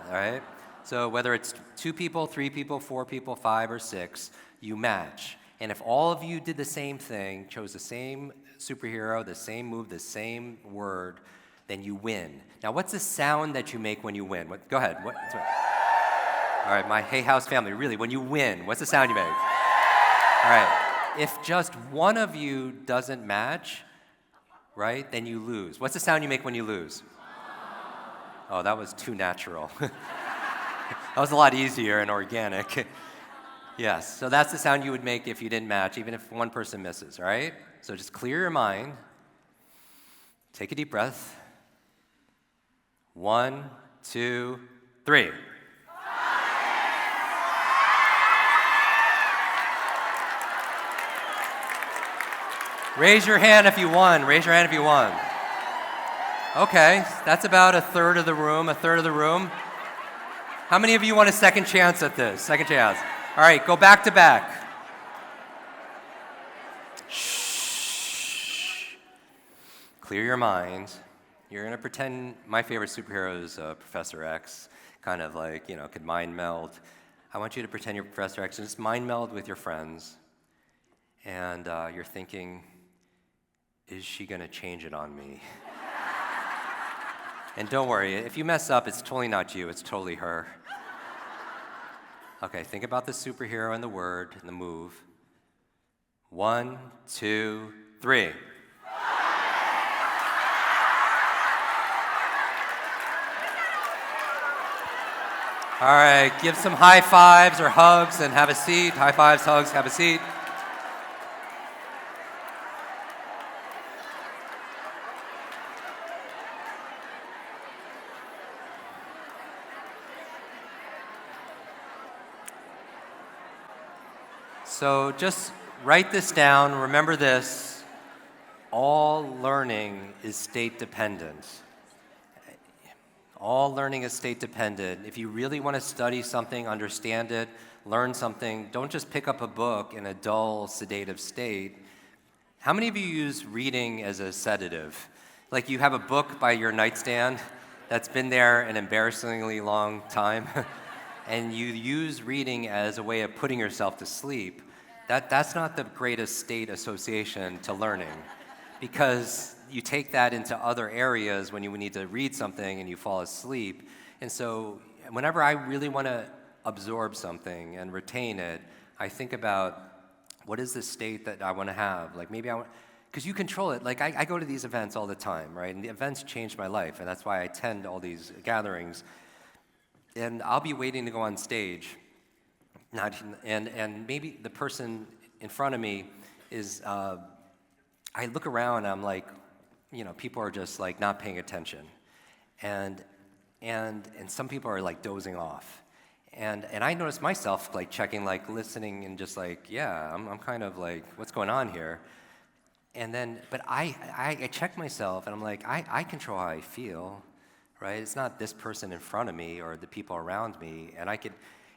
All right? So whether it's 2 people, 3 people, 4 people, 5, or 6, you match. And if all of you did the same thing, chose the same superhero, the same move, the same word, then you win. Now, what's the sound that you make when you win? Go ahead. All right, my Hay House family, really, when you win, what's the sound you make? All right, if just one of you doesn't match, right, then you lose. What's the sound you make when you lose? Oh, that was too natural. That was a lot easier and organic. Yes, so that's the sound you would make if you didn't match, even if one person misses, all right? So just clear your mind. Take a deep breath. 1, 2, 3. Raise your hand if you won. Raise your hand if you won. Okay, that's about a third of the room. How many of you want a second chance at this? Second chance. All right, go back to back. Shh. Clear your mind. You're going to pretend my favorite superhero is Professor X, kind of like, could mind meld. I want you to pretend you're Professor X and just mind meld with your friends. And you're thinking, is she going to change it on me? And don't worry, if you mess up, it's totally not you, it's totally her. Okay, think about the superhero and the word and the move. 1, 2, 3. All right, give some high fives or hugs and have a seat. High fives, hugs, have a seat. So just write this down. Remember this. All learning is state dependent. All learning is state dependent. If you really want to study something, understand it, learn something, don't just pick up a book in a dull, sedative state. How many of you use reading as a sedative? Like you have a book by your nightstand that's been there an embarrassingly long time, and you use reading as a way of putting yourself to sleep. That's not the greatest state association to learning, because you take that into other areas when you need to read something and you fall asleep. And so whenever I really want to absorb something and retain it, I think about what is the state that I want to have. Like maybe I want, because you control it. Like I go to these events all the time, right? And the events changed my life, and that's why I attend all these gatherings. And I'll be waiting to go on stage. And maybe the person in front of me is, I look around and I'm like, people are just like not paying attention. And some people are like dozing off. And I notice myself like checking, like listening and just like, yeah, I'm kind of like, what's going on here? And then, but I check myself and I'm like, I control how I feel, right? It's not this person in front of me or the people around me.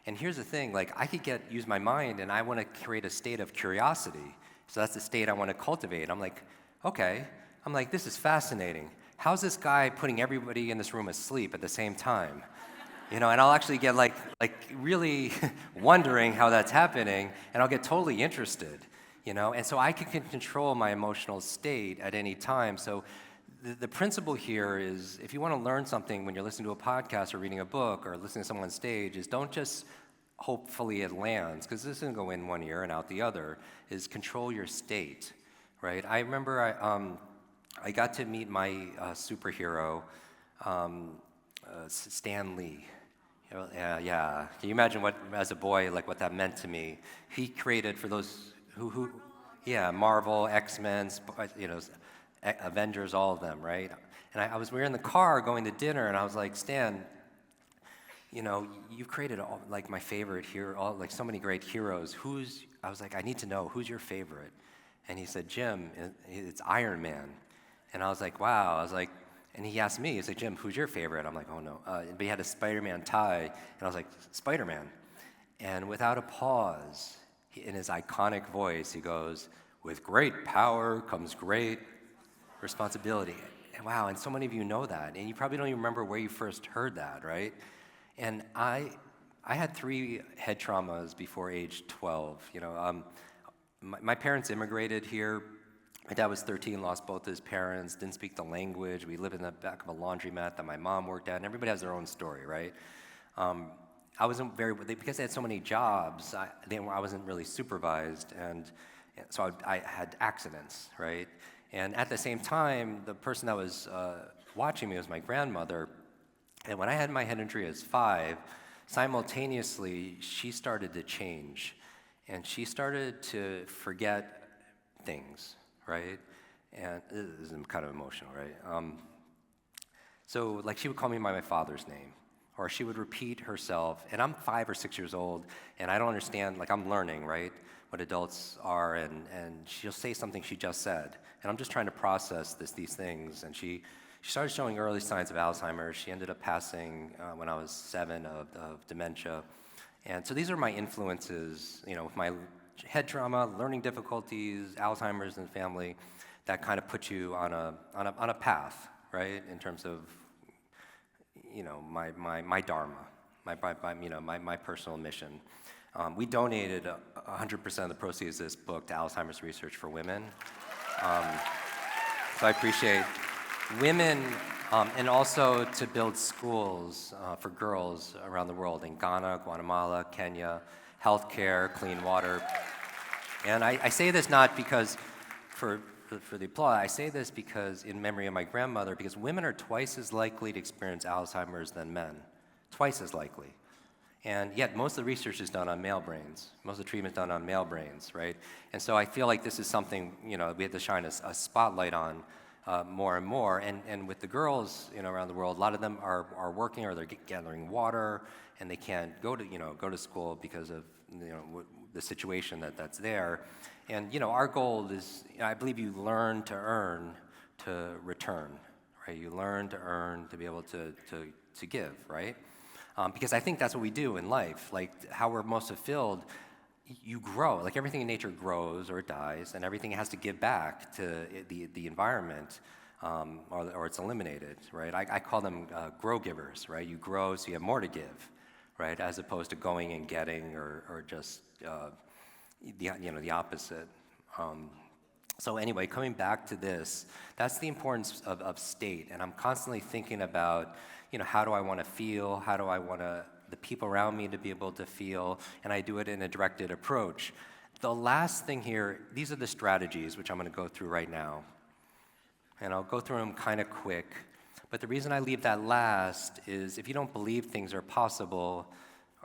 And here's the thing, like I could use my mind and I want to create a state of curiosity. So that's the state I want to cultivate. I'm like, okay. I'm like, this is fascinating. How's this guy putting everybody in this room asleep at the same time? And I'll actually get like really wondering how that's happening, and I'll get totally interested, And so I can control my emotional state at any time. So the principle here is, if you want to learn something when you're listening to a podcast or reading a book or listening to someone on stage, is don't just hopefully it lands, because this doesn't go in one ear and out the other, is control your state, right? I remember I got to meet my superhero Stan Lee. Yeah. Can you imagine what, as a boy, like what that meant to me? He created for those yeah, Marvel, X-Men, Avengers, all of them, right? And we were in the car going to dinner, and I was like, Stan, you've created all, like my favorite hero, like so many great heroes. I was like, I need to know, who's your favorite? And he said, Jim, it's Iron Man. And I was like, wow. I was like, and he asked me, he said, Jim, who's your favorite? I'm like, oh no. But he had a Spider-Man tie, and I was like, Spider-Man. And without a pause, in his iconic voice, he goes, with great power comes great responsibility. And wow, and so many of you know that, and you probably don't even remember where you first heard that, right? And I had 3 head traumas before age 12. My parents immigrated here. My dad was 13, lost both his parents, didn't speak the language. We lived in the back of a laundromat that my mom worked at, and everybody has their own story, right? I wasn't because they had so many jobs, I wasn't really supervised, and so I had accidents, right? And at the same time, the person that was watching me was my grandmother, and when I had my head injury as 5, simultaneously, she started to change, and she started to forget things, right? And this is kind of emotional, right? So like she would call me by my father's name, or she would repeat herself, and I'm 5 or 6 years old, and I don't understand, like I'm learning, right, what adults are, and she'll say something she just said, and I'm just trying to process these things, and she started showing early signs of Alzheimer's. She ended up passing when I was 7 of dementia, and so these are my influences, with my head trauma, learning difficulties, Alzheimer's in the family, that kind of put you on a path, right, in terms of my dharma, my personal mission. We donated 100% of the proceeds of this book to Alzheimer's research for women. So I appreciate women, and also to build schools for girls around the world in Ghana, Guatemala, Kenya, healthcare, clean water. And I say this not because for the applause, I say this because in memory of my grandmother, because women are twice as likely to experience Alzheimer's than men, twice as likely. And yet most of the research is done on male brains. Most of the treatment is done on male brains, right? And so I feel like this is something, we have to shine a spotlight on more and more. And with the girls, around the world, a lot of them are working, or they're gathering water, and they can't go to school because of, the situation that's there. And, our goal is, I believe you learn to earn to return, right? You learn to earn to be able to give, right? Because I think that's what we do in life. Like how we're most fulfilled, you grow. Like everything in nature grows or it dies, and everything has to give back to the environment, or it's eliminated, right? I call them grow givers, right? You grow so you have more to give, right? As opposed to going and getting, or just the opposite. So anyway, coming back to this, that's the importance of state, and I'm constantly thinking about, how do I want to feel? How do I want the people around me to be able to feel? And I do it in a directed approach. The last thing here, these are the strategies, which I'm going to go through right now. And I'll go through them kind of quick. But the reason I leave that last is if you don't believe things are possible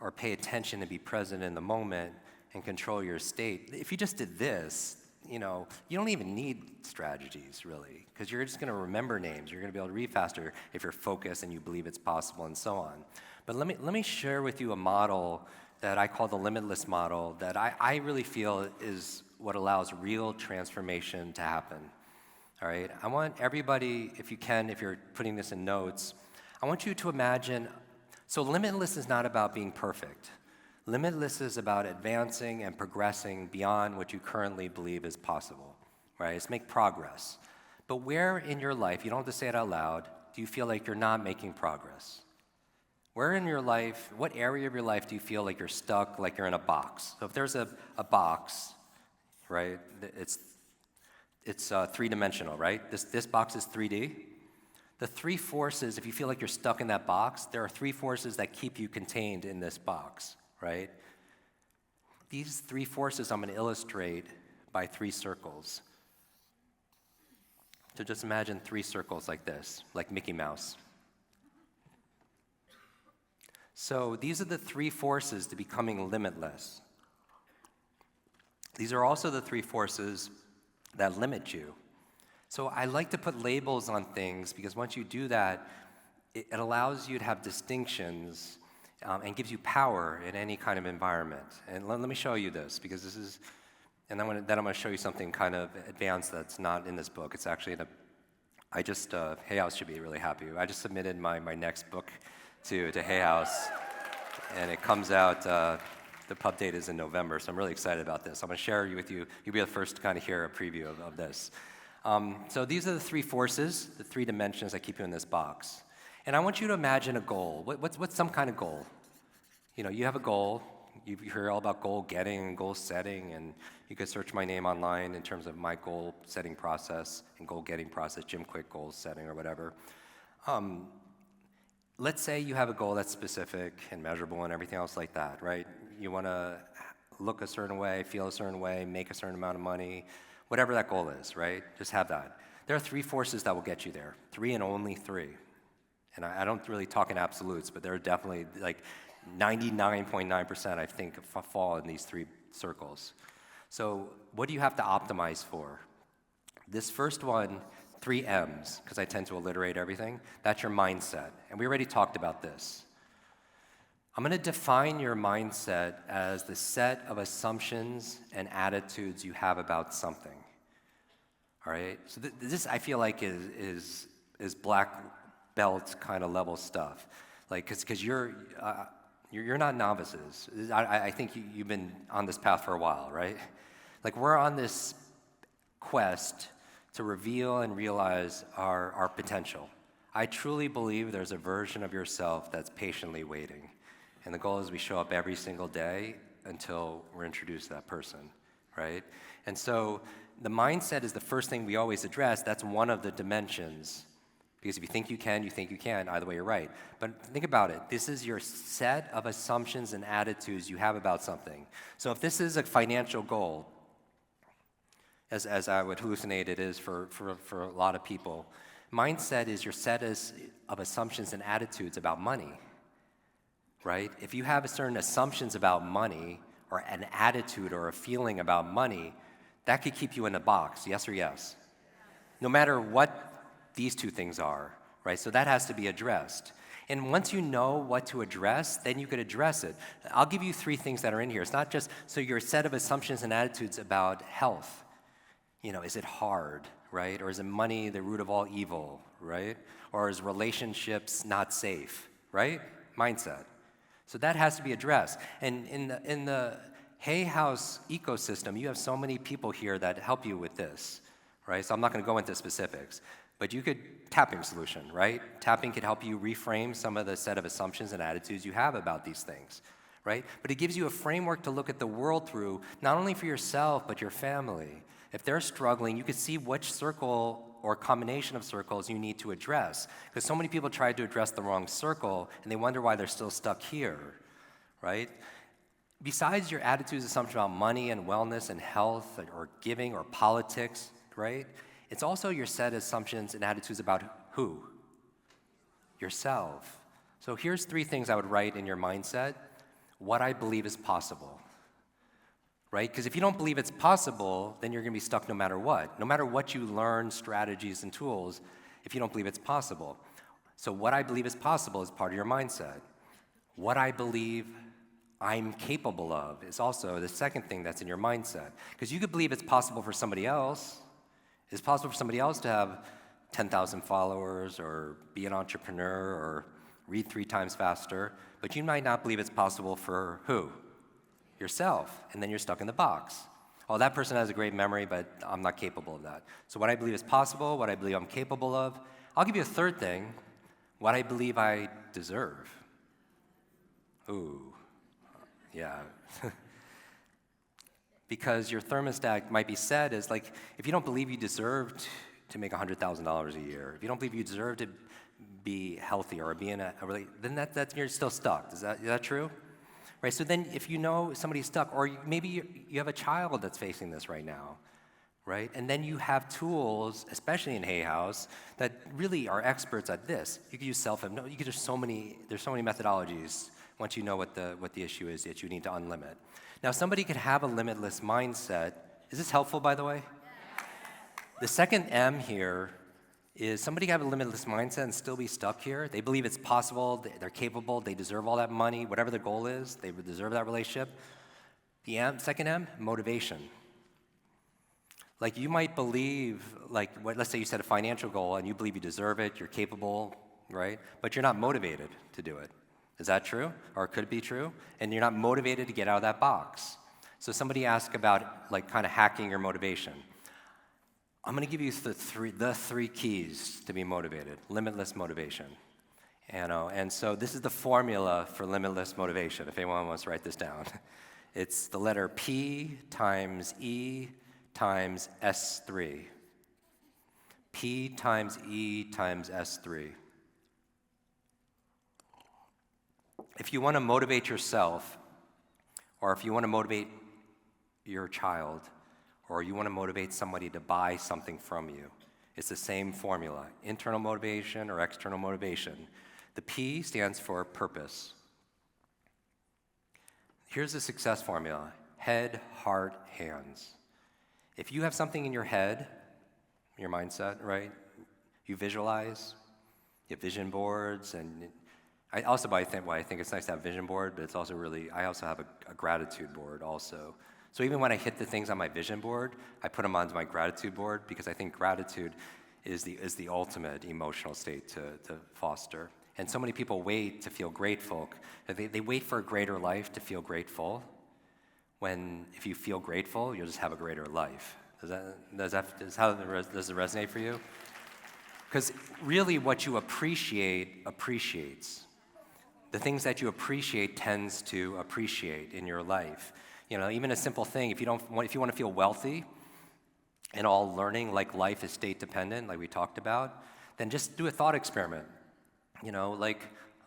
or pay attention to be present in the moment and control your state, if you just did this, you don't even need strategies, really, because you're just going to remember names. You're going to be able to read faster if you're focused and you believe it's possible, and so on. But let me share with you a model that I call the Limitless model that I really feel is what allows real transformation to happen. All right? I want everybody, if you can, if you're putting this in notes, I want you to imagine, so Limitless is not about being perfect. Limitless is about advancing and progressing beyond what you currently believe is possible, right? It's make progress. But where in your life, you don't have to say it out loud, do you feel like you're not making progress? Where in your life, what area of your life do you feel like you're stuck, like you're in a box? So if there's a box, right, it's 3-dimensional, right? This box is 3D. The 3 forces, if you feel like you're stuck in that box, there are 3 forces that keep you contained in this box. Right? These 3 forces I'm going to illustrate by 3 circles. So just imagine 3 circles like this, like Mickey Mouse. So these are the three forces to becoming limitless. These are also the three forces that limit you. So I like to put labels on things because once you do that, it allows you to have distinctions and gives you power in any kind of environment. And let me show you this because this is, and then I'm going to show you something kind of advanced that's not in this book. It's actually in a, Hay House should be really happy. I just submitted my next book to Hay House, and it comes out, the pub date is in November, so I'm really excited about this. I'm going to share it with you. You'll be the first to kind of hear a preview of this. So these are the three forces, the three dimensions that keep you in this box. And I want you to imagine a goal. What's some kind of goal? You know, you have a goal. You hear all about goal getting and goal setting, and you could search my name online in terms of my goal setting process and goal getting process, Jim Kwik goal setting or whatever. Let's say you have a goal that's specific and measurable and everything else like that, right? You want to look a certain way, feel a certain way, make a certain amount of money, whatever that goal is, right? Just have that. There are three forces that will get you there, three and only three. And I don't really talk in absolutes, but there are definitely like 99.9%, I think, fall in these three circles. So what do you have to optimize for? This first one, 3 M's, because I tend to alliterate everything, that's your mindset. And we already talked about this. I'm going to define your mindset as the set of assumptions and attitudes you have about something. All right? So this, I feel like, is black belt kind of level stuff. Like, because you're not novices. I think you've been on this path for a while, right? Like, we're on this quest to reveal and realize our potential. I truly believe there's a version of yourself that's patiently waiting. And the goal is we show up every single day until we're introduced to that person, right? And so the mindset is the first thing we always address. That's one of the dimensions. Because if you think you can, either way you're right. But think about it. This is your set of assumptions and attitudes you have about something. So if this is a financial goal, as I would hallucinate it is for a lot of people, mindset is your set of assumptions and attitudes about money, right? If you have certain assumptions about money or an attitude or a feeling about money, that could keep you in a box, yes or yes? No matter what these two things are, right? So that has to be addressed. And once you know what to address, then you could address it. I'll give you 3 things that are in here. It's not just, so your set of assumptions and attitudes about health. You know, is it hard, right? Or is it money the root of all evil, right? Or is relationships not safe, right? Mindset. So that has to be addressed. And in the Hay House ecosystem, you have so many people here that help you with this, right? So I'm not going to go into specifics. But you could, tapping solution, right? Tapping could help you reframe some of the set of assumptions and attitudes you have about these things, right? But it gives you a framework to look at the world through, not only for yourself, but your family. If they're struggling, you could see which circle or combination of circles you need to address. Because so many people try to address the wrong circle, and they wonder why they're still stuck here, right? Besides your attitudes, assumptions about money and wellness and health or giving or politics, right? It's also your set of assumptions and attitudes about who? Yourself. So here's 3 things I would write in your mindset. What I believe is possible, right? Because if you don't believe it's possible, then you're going to be stuck no matter what. No matter what you learn, strategies and tools, if you don't believe it's possible. So what I believe is possible is part of your mindset. What I believe I'm capable of is also the second thing that's in your mindset. Because you could believe it's possible for somebody else. It's possible for somebody else to have 10,000 followers or be an entrepreneur or read 3 times faster, but you might not believe it's possible for who? Yourself, and then you're stuck in the box. Oh, that person has a great memory, but I'm not capable of that. So what I believe is possible, what I believe I'm capable of. I'll give you a third thing, what I believe I deserve. Ooh, yeah. Because your thermostat might be set as like, if you don't believe you deserve to make $100,000 a year, if you don't believe you deserve to be healthy or be in a then that's you're still stuck. Is that true? Right. So then, if you know somebody's stuck, or maybe you have a child that's facing this right now, right? And then you have tools, especially in Hay House, that really are experts at this. You could use self-hypnosis. There's so many methodologies once you know what the issue is that you need to unlimit. Now, somebody could have a limitless mindset. Is this helpful, by the way? The second M here is somebody can have a limitless mindset and still be stuck here. They believe it's possible, they're capable, they deserve all that money, whatever the goal is, they deserve that relationship. Second M, motivation. Like you might believe, let's say you set a financial goal and you believe you deserve it, you're capable, right? But you're not motivated to do it. Is that true? Or it could be true? And you're not motivated to get out of that box. So somebody asked about kind of hacking your motivation. I'm going to give you the three keys to be motivated. Limitless motivation. And so this is the formula for limitless motivation, if anyone wants to write this down. It's the letter P times E times S3. P times E times S3. If you want to motivate yourself, or if you want to motivate your child, or you want to motivate somebody to buy something from you, it's the same formula, internal motivation or external motivation. The P stands for purpose. Here's the success formula: head, heart, hands. If you have something in your head, your mindset, right? You visualize, you have vision boards, and I also, I think it's nice to have a vision board, but it's also I also have a gratitude board also. So even when I hit the things on my vision board, I put them onto my gratitude board because I think gratitude is the ultimate emotional state to foster. And so many people wait to feel grateful. They wait for a greater life to feel grateful, when if you feel grateful, you'll just have a greater life. Does it resonate for you? Because really what you appreciate appreciates. The things that you appreciate tends to appreciate in your life. Even a simple thing, if you want to feel wealthy and all learning like life is state dependent, like we talked about, then just do a thought experiment.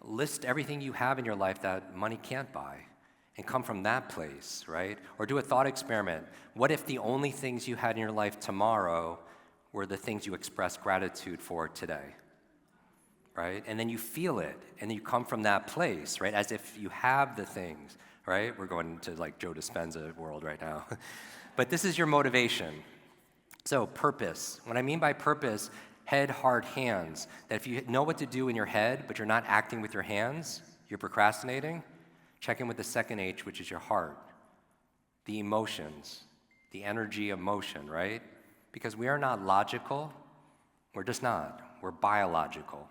List everything you have in your life that money can't buy and come from that place, right? Or do a thought experiment. What if the only things you had in your life tomorrow were the things you express gratitude for today? Right? And then you feel it, and you come from that place, right? As if you have the things, right? We're going to Joe Dispenza world right now. But this is your motivation. So purpose. What I mean by purpose, head, heart, hands. That if you know what to do in your head, but you're not acting with your hands, you're procrastinating, check in with the second H, which is your heart. The emotions, the energy of motion, right? Because we are not logical. We're just not. We're biological.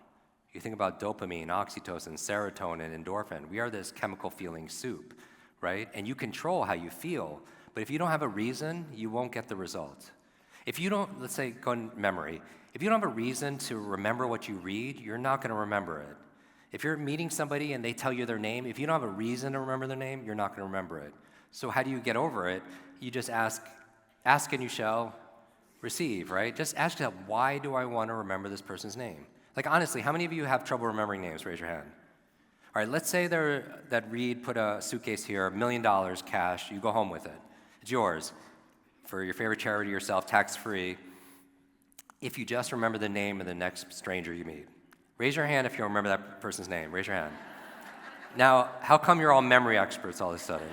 You think about dopamine, oxytocin, serotonin, endorphin. We are this chemical feeling soup, right? And you control how you feel. But if you don't have a reason, you won't get the result. If you don't, let's say, go in memory. If you don't have a reason to remember what you read, you're not going to remember it. If you're meeting somebody and they tell you their name, if you don't have a reason to remember their name, you're not going to remember it. So how do you get over it? You just ask and you shall receive, right? Just ask yourself, why do I want to remember this person's name? Honestly, how many of you have trouble remembering names? Raise your hand. All right, let's say that Reed put a suitcase here, $1 million cash. You go home with it. It's yours for your favorite charity, yourself, tax-free. If you just remember the name of the next stranger you meet. Raise your hand if you remember that person's name. Raise your hand. Now, how come you're all memory experts all of a sudden?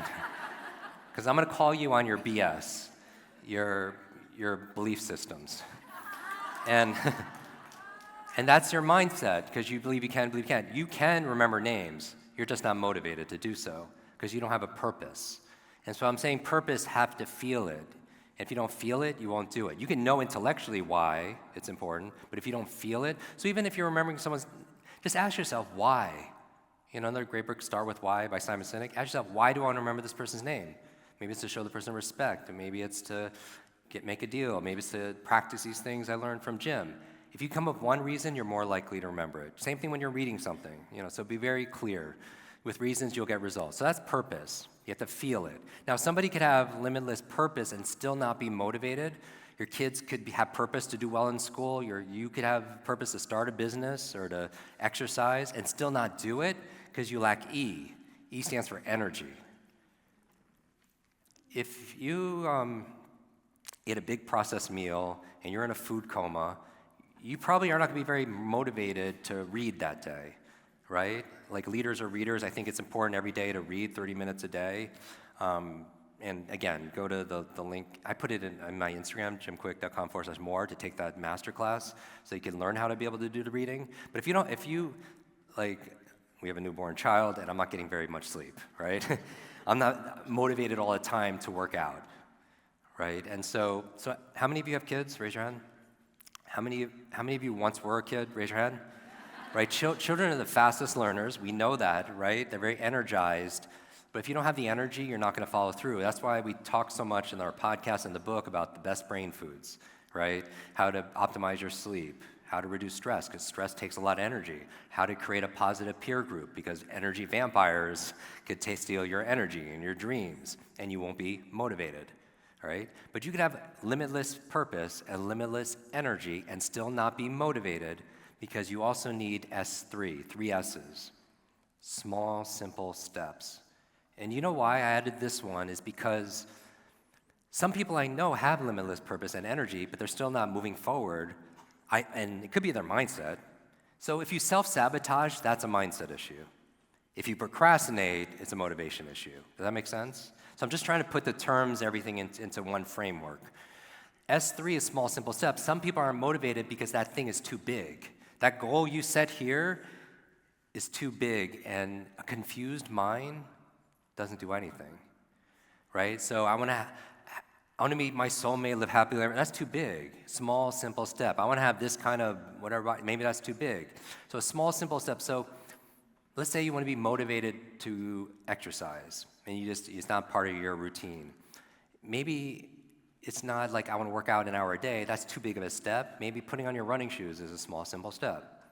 Because I'm going to call you on your BS, your belief systems. And that's your mindset, because you believe you can, believe you can't. You can remember names. You're just not motivated to do so, because you don't have a purpose. And so I'm saying purpose, have to feel it. If you don't feel it, you won't do it. You can know intellectually why it's important, but if you don't feel it, so even if you're remembering someone's, just ask yourself why. Another great book, Start With Why by Simon Sinek. Ask yourself, why do I want to remember this person's name? Maybe it's to show the person respect, and maybe it's to make a deal. Maybe it's to practice these things I learned from Jim. If you come up with one reason, you're more likely to remember it. Same thing when you're reading something, so be very clear. With reasons, you'll get results. So that's purpose. You have to feel it. Now, somebody could have limitless purpose and still not be motivated. Your kids could have purpose to do well in school. You could have purpose to start a business or to exercise and still not do it because you lack E. E stands for energy. If you eat a big processed meal and you're in a food coma, you probably are not going to be very motivated to read that day. right? Like leaders or readers, I think it's important every day to read 30 minutes a day. And again, go to the link. I put it in my Instagram, jimkwik.com/more, to take that masterclass so you can learn how to be able to do the reading. But we have a newborn child and I'm not getting very much sleep, right? I'm not motivated all the time to work out, right? And so how many of you have kids? Raise your hand. How many of you once were a kid? Raise your hand. Right? Children are the fastest learners. We know that, right? They're very energized. But if you don't have the energy, you're not going to follow through. That's why we talk so much in our podcast and the book about the best brain foods, right? How to optimize your sleep, how to reduce stress, because stress takes a lot of energy, how to create a positive peer group, because energy vampires could steal your energy and your dreams, and you won't be motivated, right? But you could have limitless purpose and limitless energy and still not be motivated, because you also need three S's, small, simple steps. And you know why I added this one is because some people I know have limitless purpose and energy, but they're still not moving forward, and it could be their mindset. So if you self-sabotage, that's a mindset issue. If you procrastinate, it's a motivation issue. Does that make sense? So I'm just trying to put the terms, everything into one framework. S3 is small, simple steps. Some people aren't motivated because that thing is too big. That goal you set here is too big, and a confused mind doesn't do anything, right? So I want to meet my soulmate, live happily ever. That's too big. Small, simple step. I want to have this kind of whatever. Maybe that's too big. So a small, simple step. So let's say you want to be motivated to exercise, and it's not part of your routine. Maybe it's not like I want to work out an hour a day. That's too big of a step. Maybe putting on your running shoes is a small, simple step.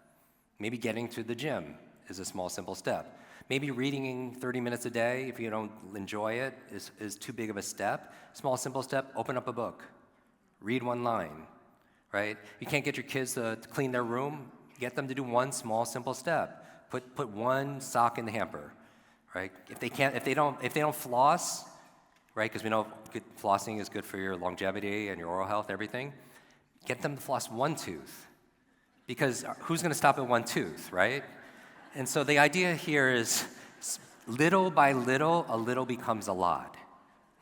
Maybe getting to the gym is a small, simple step. Maybe reading 30 minutes a day, if you don't enjoy it, is too big of a step. Small, simple step, open up a book. Read one line, right? You can't get your kids to clean their room. Get them to do one small, simple step. Put one sock in the hamper, right? If they don't floss, right? Because we know flossing is good for your longevity and your oral health, everything. Get them to floss one tooth, because who's going to stop at one tooth, right? And so the idea here is little by little, a little becomes a lot.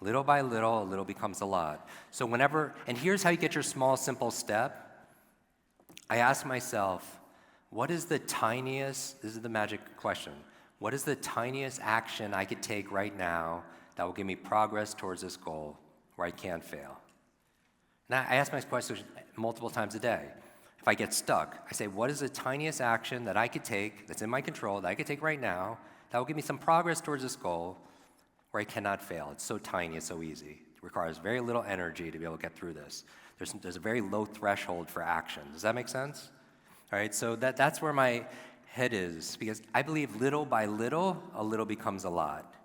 Little by little, a little becomes a lot. So and here's how you get your small, simple step. I ask myself, what is the tiniest, this is the magic question, what is the tiniest action I could take right now that will give me progress towards this goal where I can't fail? Now, I ask myself question multiple times a day. If I get stuck, I say, what is the tiniest action that I could take, that's in my control, that I could take right now, that will give me some progress towards this goal where I cannot fail? It's so tiny, it's so easy. It requires very little energy to be able to get through this. There's a very low threshold for action. Does that make sense? All right, so that's where my head is, because I believe little by little, a little becomes a lot.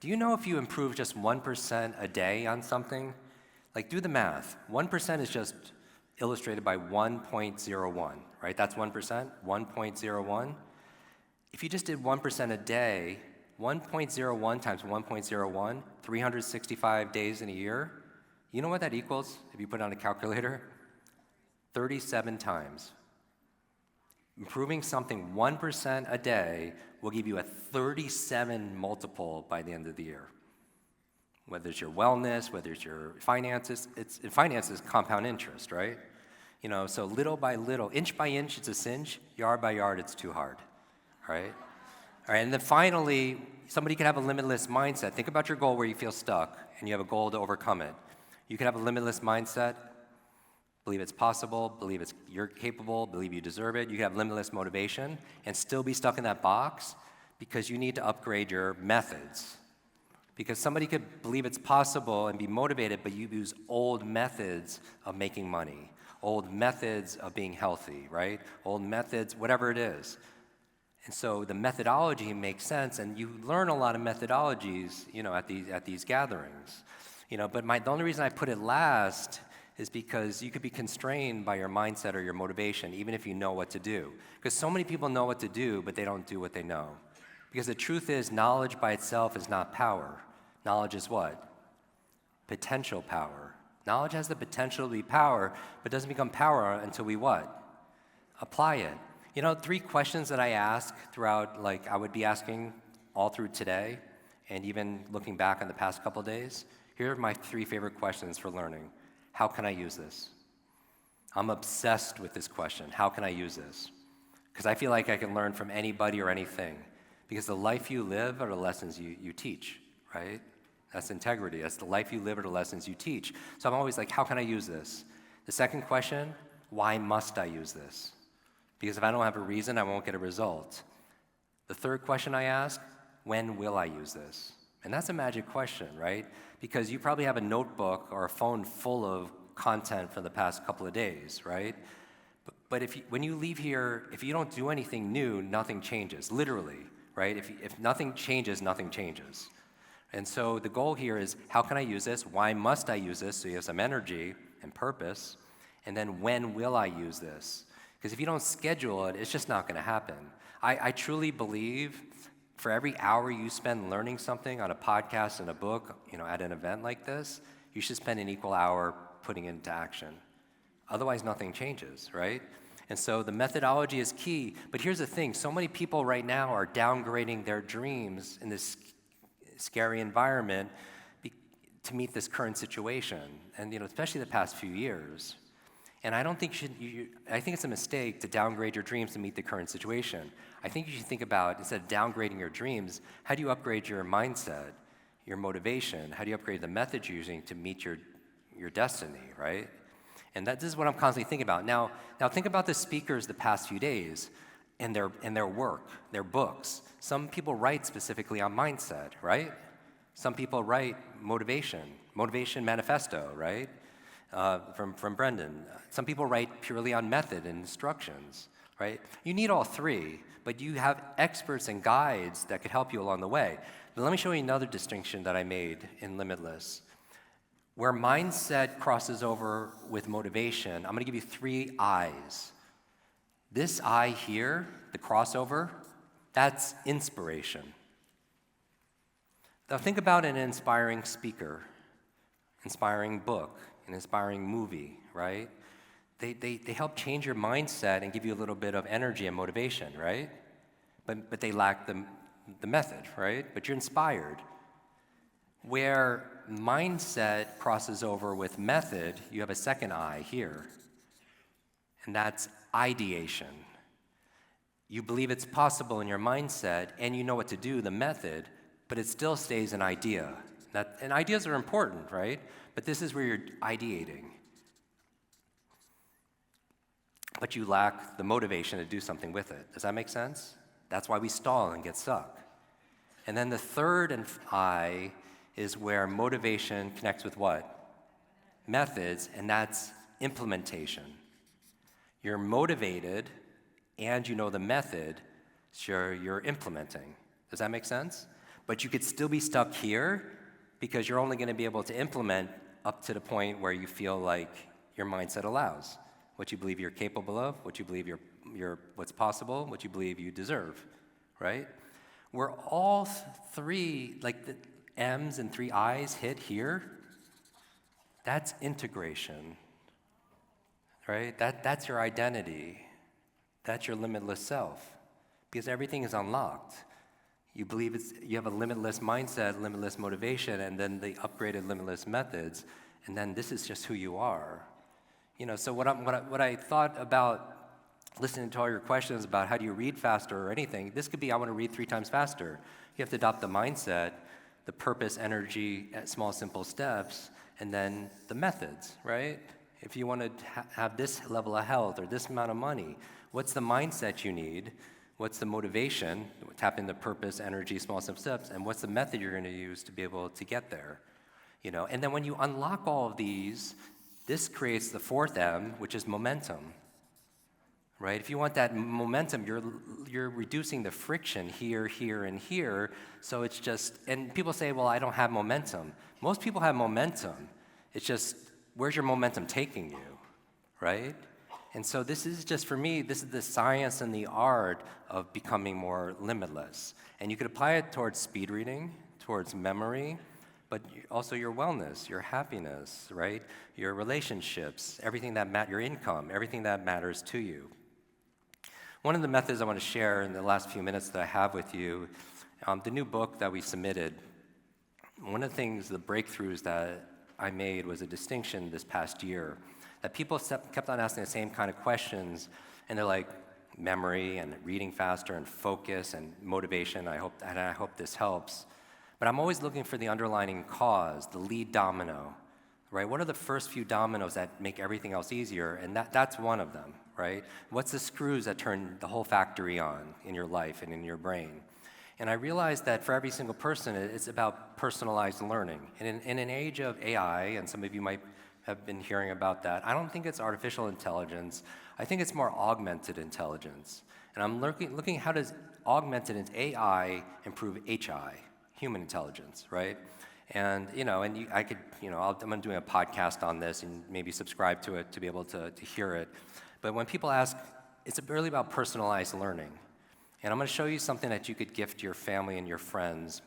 Do you know if you improve just 1% a day on something? Like, do the math. 1% is just illustrated by 1.01, right? That's 1%, 1.01. If you just did 1% a day, 1.01 times 1.01, 365 days in a year, you know what that equals if you put it on a calculator? 37 times. Improving something 1% a day will give you a 37 multiple by the end of the year. Whether it's your wellness, whether it's your finances, finances compound interest, right? So little by little, inch by inch, it's a cinch. Yard by yard, it's too hard, right? All right, and then finally, somebody can have a limitless mindset. Think about your goal where you feel stuck and you have a goal to overcome it. You can have a limitless mindset, believe it's possible, believe you're capable, believe you deserve it. You can have limitless motivation and still be stuck in that box because you need to upgrade your methods. Because somebody could believe it's possible and be motivated, but you use old methods of making money, old methods of being healthy, right? Old methods, whatever it is. And so the methodology makes sense, and you learn a lot of methodologies, at these gatherings. But the only reason I put it last is because you could be constrained by your mindset or your motivation, even if you know what to do. Because so many people know what to do, but they don't do what they know. Because the truth is, knowledge by itself is not power. Knowledge is what? Potential power. Knowledge has the potential to be power, but doesn't become power until we what? Apply it. You know, 3 questions that I ask throughout, like I would be asking all through today, and even looking back on the past couple days, here are my 3 favorite questions for learning. How can I use this? I'm obsessed with this question. How can I use this? Because I feel like I can learn from anybody or anything. Because the life you live are the lessons you teach, right? That's integrity. That's the life you live are the lessons you teach. So I'm always like, how can I use this? The second question, why must I use this? Because if I don't have a reason, I won't get a result. The third question I ask, when will I use this? And that's a magic question, right? Because you probably have a notebook or a phone full of content for the past couple of days, right? But when you leave here, if you don't do anything new, nothing changes, literally, right? If nothing changes, nothing changes. And so the goal here is, how can I use this? Why must I use this? So you have some energy and purpose. And then when will I use this? Because if you don't schedule it, it's just not going to happen. I truly believe for every hour you spend learning something on a podcast and a book, at an event like this, you should spend an equal hour putting it into action. Otherwise, nothing changes, right? And so the methodology is key. But here's the thing. So many people right now are downgrading their dreams in this scary environment to meet this current situation, and especially the past few years. And I don't think I think it's a mistake to downgrade your dreams to meet the current situation. I think you should think about, instead of downgrading your dreams, how do you upgrade your mindset, your motivation? How do you upgrade the methods you're using to meet your destiny, right? And this is what I'm constantly thinking about. Now think about the speakers the past few days and their work, their books. Some people write specifically on mindset, right? Some people write motivation manifesto, right? From Brendan. Some people write purely on method and instructions, right? You need all 3, but you have experts and guides that could help you along the way. But let me show you another distinction that I made in Limitless. Where mindset crosses over with motivation, I'm going to give you 3 I's. This I here, the crossover, that's inspiration. Now think about an inspiring speaker, inspiring book, an inspiring movie, right? They help change your mindset and give you a little bit of energy and motivation, right? But they lack the method, right? But you're inspired. Where mindset crosses over with method, you have a second I here, and that's ideation. You believe it's possible in your mindset, and you know what to do, the method, but it still stays an idea. And ideas are important, right? But this is where you're ideating. But you lack the motivation to do something with it. Does that make sense? That's why we stall and get stuck. And then the third I is where motivation connects with what? Methods, and that's implementation. You're motivated, and you know the method, so you're implementing. Does that make sense? But you could still be stuck here because you're only going to be able to implement up to the point where you feel like your mindset allows. What you believe you're capable of, what you believe you're what's possible, what you believe you deserve, right? Where all 3, like the M's and 3 I's hit here, that's integration, right? That's your identity. That's your limitless self, because everything is unlocked. You believe you have a limitless mindset, limitless motivation, and then the upgraded limitless methods, and then this is just who you are. So what I thought about listening to all your questions about how do you read faster or anything, this could be I want to read 3 times faster. You have to adopt the mindset, the purpose, energy, small, simple steps, and then the methods, right? If you want to have this level of health or this amount of money, what's the mindset you need? What's the motivation? Tap into purpose, energy, small, simple steps, and what's the method you're going to use to be able to get there? And then when you unlock all of these, this creates the 4th M, which is momentum. Right? If you want that momentum, you're reducing the friction here, here, and here. So it's just, and people say, well, I don't have momentum. Most people have momentum. It's just, where's your momentum taking you, right? And so this is just, for me, this is the science and the art of becoming more limitless. And you could apply it towards speed reading, towards memory, but also your wellness, your happiness, right? Your relationships, everything that your income, everything that matters to you. One of the methods I want to share in the last few minutes that I have with you, the new book that we submitted, one of the things, the breakthroughs that I made was a distinction this past year, that people kept on asking the same kind of questions, and they're like, memory and reading faster and focus and motivation. I hope this helps. But I'm always looking for the underlying cause, the lead domino, right? What are the first few dominoes that make everything else easier? And that's one of them, right? What's the screws that turn the whole factory on in your life and in your brain? And I realized that for every single person, it's about personalized learning. And in an age of AI, and some of you might have been hearing about that, I don't think it's artificial intelligence. I think it's more augmented intelligence. And I'm looking how does augmented AI improve HI, human intelligence, right? And I'm doing a podcast on this, and maybe subscribe to it to be able to hear it. But when people ask, it's really about personalized learning. And I'm going to show you something that you could gift your family and your friends.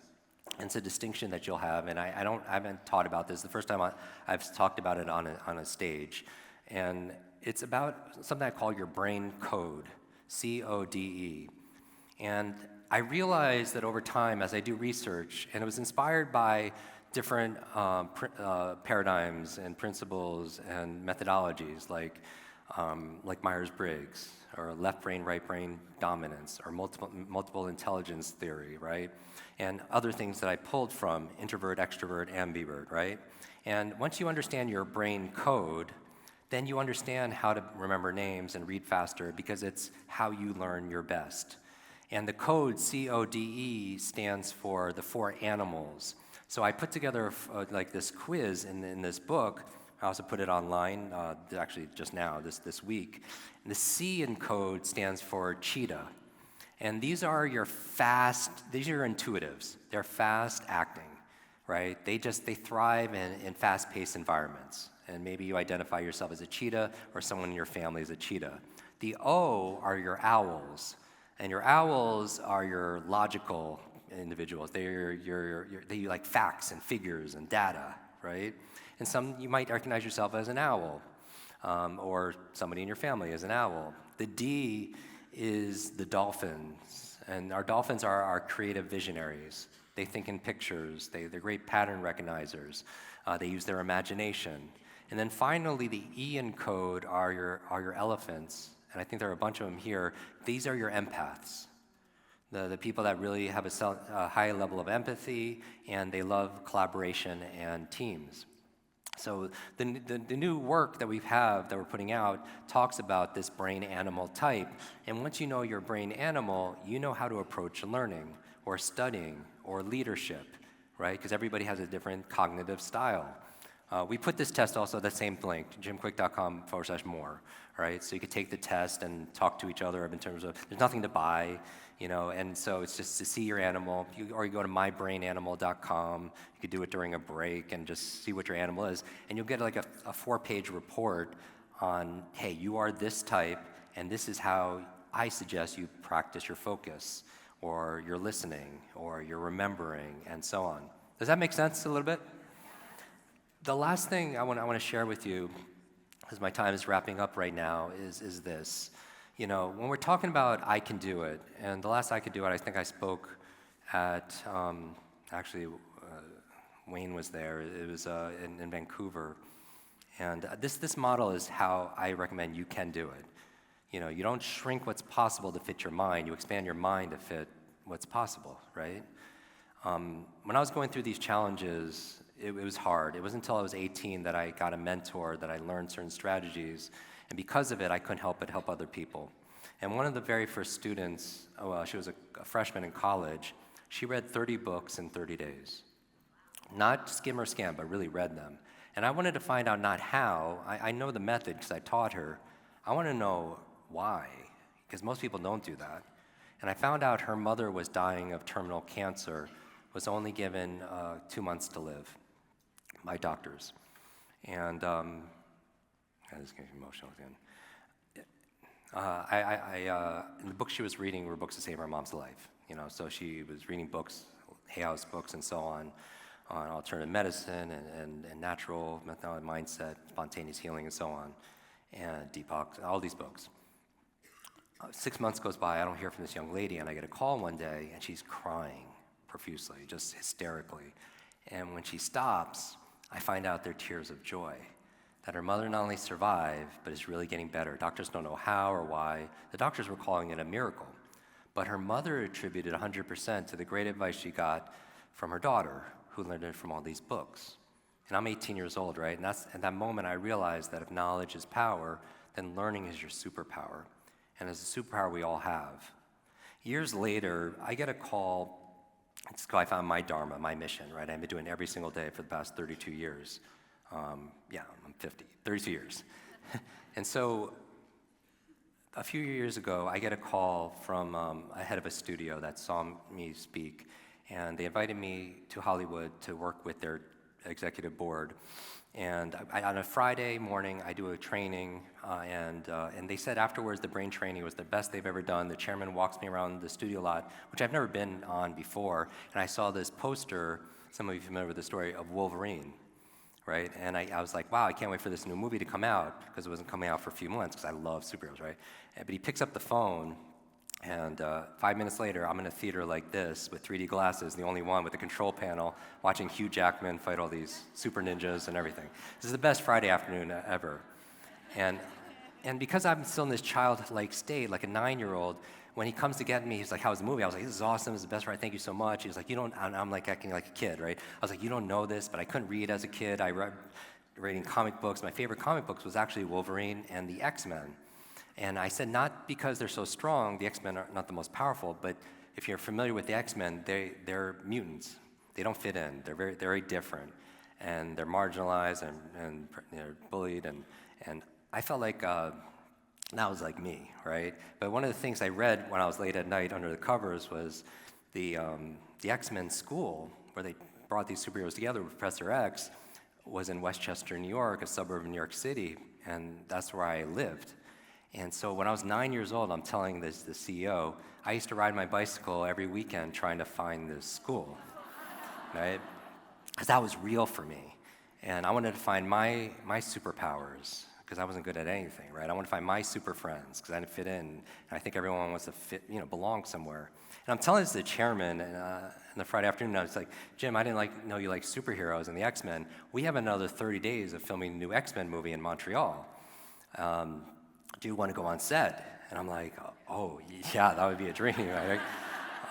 And it's a distinction that you'll have. And I haven't taught about this. The first time I've talked about it on a stage. And it's about something I call your brain code, CODE. And I realized that over time, as I do research, and it was inspired by different paradigms and principles and methodologies like Myers-Briggs, or left brain, right brain dominance, or multiple intelligence theory, right? And other things that I pulled from introvert, extrovert, ambivert, right? And once you understand your brain code, then you understand how to remember names and read faster, because it's how you learn your best. And the code, CODE, stands for the 4 animals. So I put together like this quiz in this book. I also put it online, actually just now, this week. And the C in code stands for cheetah. And these are your intuitives. They're fast acting, right? They thrive in fast-paced environments. And maybe you identify yourself as a cheetah, or someone in your family is a cheetah. The O are your owls. And your owls are your logical individuals. They like facts and figures and data, right? And some, you might recognize yourself as an owl, or somebody in your family is an owl. The D is the dolphins, and our dolphins are our creative visionaries. They think in pictures, they're great pattern recognizers, they use their imagination. And then finally, the E in code are your elephants, and I think there are a bunch of them here. These are your empaths. The people that really have a high level of empathy, and they love collaboration and teams. So the new work that that we're putting out talks about this brain animal type. And once you know your brain animal, you know how to approach learning or studying or leadership, right? Because everybody has a different cognitive style. We put this test also, that same link, jimkwik.com/more, right? So you could take the test and talk to each other in terms of, there's nothing to buy, and so it's just to see your animal, or you go to mybrainanimal.com, you could do it during a break and just see what your animal is, and you'll get like a 4-page report on, hey, you are this type, and this is how I suggest you practice your focus, or your listening, or your remembering, and so on. Does that make sense a little bit? The last thing I want to share with you, as my time is wrapping up right now, is this. When we're talking about I can do it, and the last I could do it, I think I spoke at, Wayne was there. It was in Vancouver. And this model is how I recommend you can do it. You don't shrink what's possible to fit your mind. You expand your mind to fit what's possible, right? When I was going through these challenges, it was hard. It wasn't until I was 18 that I got a mentor, that I learned certain strategies. And because of it, I couldn't help but help other people. And one of the very first students, she was a freshman in college, she read 30 books in 30 days. Not skim or scan, but really read them. And I wanted to find out not how. I know the method because I taught her. I want to know why, because most people don't do that. And I found out her mother was dying of terminal cancer, was only given 2 months to live by doctors. And this is getting emotional again. In the books she was reading were books to save her mom's life. So she was reading books, Hay House books, and so on alternative medicine and natural method, mindset, spontaneous healing, and so on, and Deepak, all these books. 6 months goes by, I don't hear from this young lady, and I get a call one day, and she's crying profusely, just hysterically. And when she stops, I find out they're tears of joy, that her mother not only survived, but is really getting better. Doctors don't know how or why. The doctors were calling it a miracle. But her mother attributed 100% to the great advice she got from her daughter, who learned it from all these books. And I'm 18 years old, right? And that's at that moment I realized that if knowledge is power, then learning is your superpower. And it's a superpower we all have. Years later, I get a call. It's called, I found my dharma, my mission, right? I've been doing it every single day for the past 32 years. Yeah, I'm 50, 32 years. And so a few years ago, I get a call from a head of a studio that saw me speak, and they invited me to Hollywood to work with their executive board. And on a Friday morning, I do a training, and they said afterwards the brain training was the best they've ever done. The chairman walks me around the studio lot, which I've never been on before, and I saw this poster, some of you are familiar with the story, of Wolverine, right? And I was like, wow, I can't wait for this new movie to come out, because it wasn't coming out for a few months, because I love superheroes, right? But he picks up the phone, and 5 minutes later, I'm in a theater like this with 3D glasses, the only one with a control panel, watching Hugh Jackman fight all these super ninjas and everything. This is the best Friday afternoon ever. And because I'm still in this childlike state, like a 9-year-old, when he comes to get me, he's like, how's the movie? I was like, this is awesome, this is the best, right? Thank you so much. He's like, you don't, and I'm like acting like a kid, right? I was like, you don't know this, but I couldn't read as a kid. I read reading comic books. My favorite comic books was actually Wolverine and the X-Men. And I said, not because they're so strong, the X-Men are not the most powerful, but if you're familiar with the X-Men, they're mutants. They don't fit in. They're very different. And they're marginalized and bullied. And I felt like that was like me, right? But one of the things I read when I was late at night under the covers was the X-Men school, where they brought these superheroes together with Professor X, was in Westchester, New York, a suburb of New York City, and that's where I lived. And so when I was 9 years old, I'm telling the CEO, I used to ride my bicycle every weekend trying to find this school, right? Because that was real for me. And I wanted to find my superpowers, because I wasn't good at anything, right? I wanted to find my super friends, because I didn't fit in. And I think everyone wants to fit, belong somewhere. And I'm telling this to the chairman in the Friday afternoon, I was like, Jim, I didn't know you like superheroes and the X-Men. We have another 30 days of filming a new X-Men movie in Montreal. Do you want to go on set? And I'm like, oh, yeah, that would be a dream, right?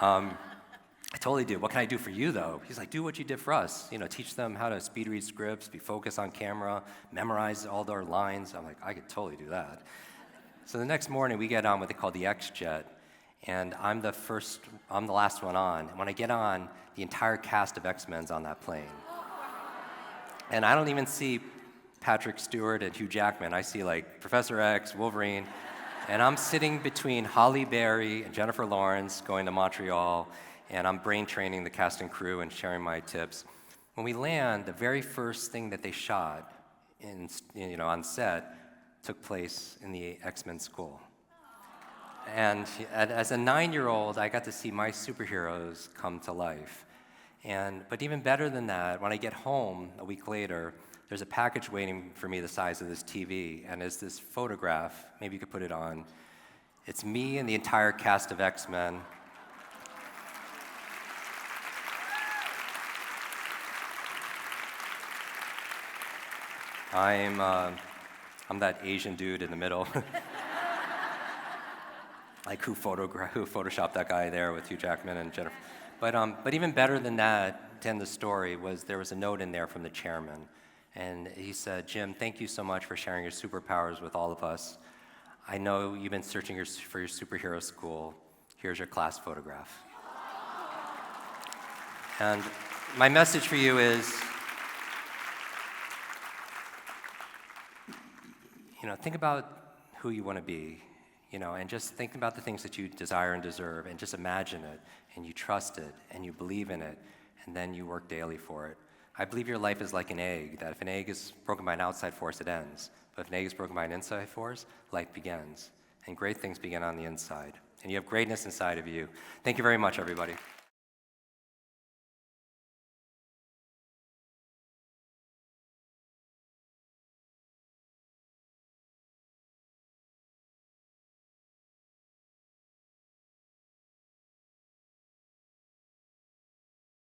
I totally do. What can I do for you, though? He's like, do what you did for us. Teach them how to speed read scripts, be focused on camera, memorize all their lines. I'm like, I could totally do that. So the next morning, we get on what they call the X-Jet, and I'm the last one on. And when I get on, the entire cast of X-Men's on that plane. And I don't even see Patrick Stewart and Hugh Jackman. I see like Professor X, Wolverine, and I'm sitting between Halle Berry and Jennifer Lawrence going to Montreal, and I'm brain training the cast and crew and sharing my tips. When we land, the very first thing that they shot on set took place in the X-Men school. And as a 9-year-old, I got to see my superheroes come to life. But even better than that, when I get home a week later, there's a package waiting for me the size of this TV, and it's this photograph. Maybe you could put it on. It's me and the entire cast of X-Men. I'm that Asian dude in the middle. Like who photoshopped that guy there with Hugh Jackman and Jennifer. But even better than that, to end the story, there was a note in there from the chairman. And he said, Jim, thank you so much for sharing your superpowers with all of us. I know you've been searching for your superhero school. Here's your class photograph. And my message for you is, think about who you want to be, and just think about the things that you desire and deserve, and just imagine it, and you trust it, and you believe in it, and then you work daily for it. I believe your life is like an egg, that if an egg is broken by an outside force, it ends. But if an egg is broken by an inside force, life begins. And great things begin on the inside. And you have greatness inside of you. Thank you very much, everybody.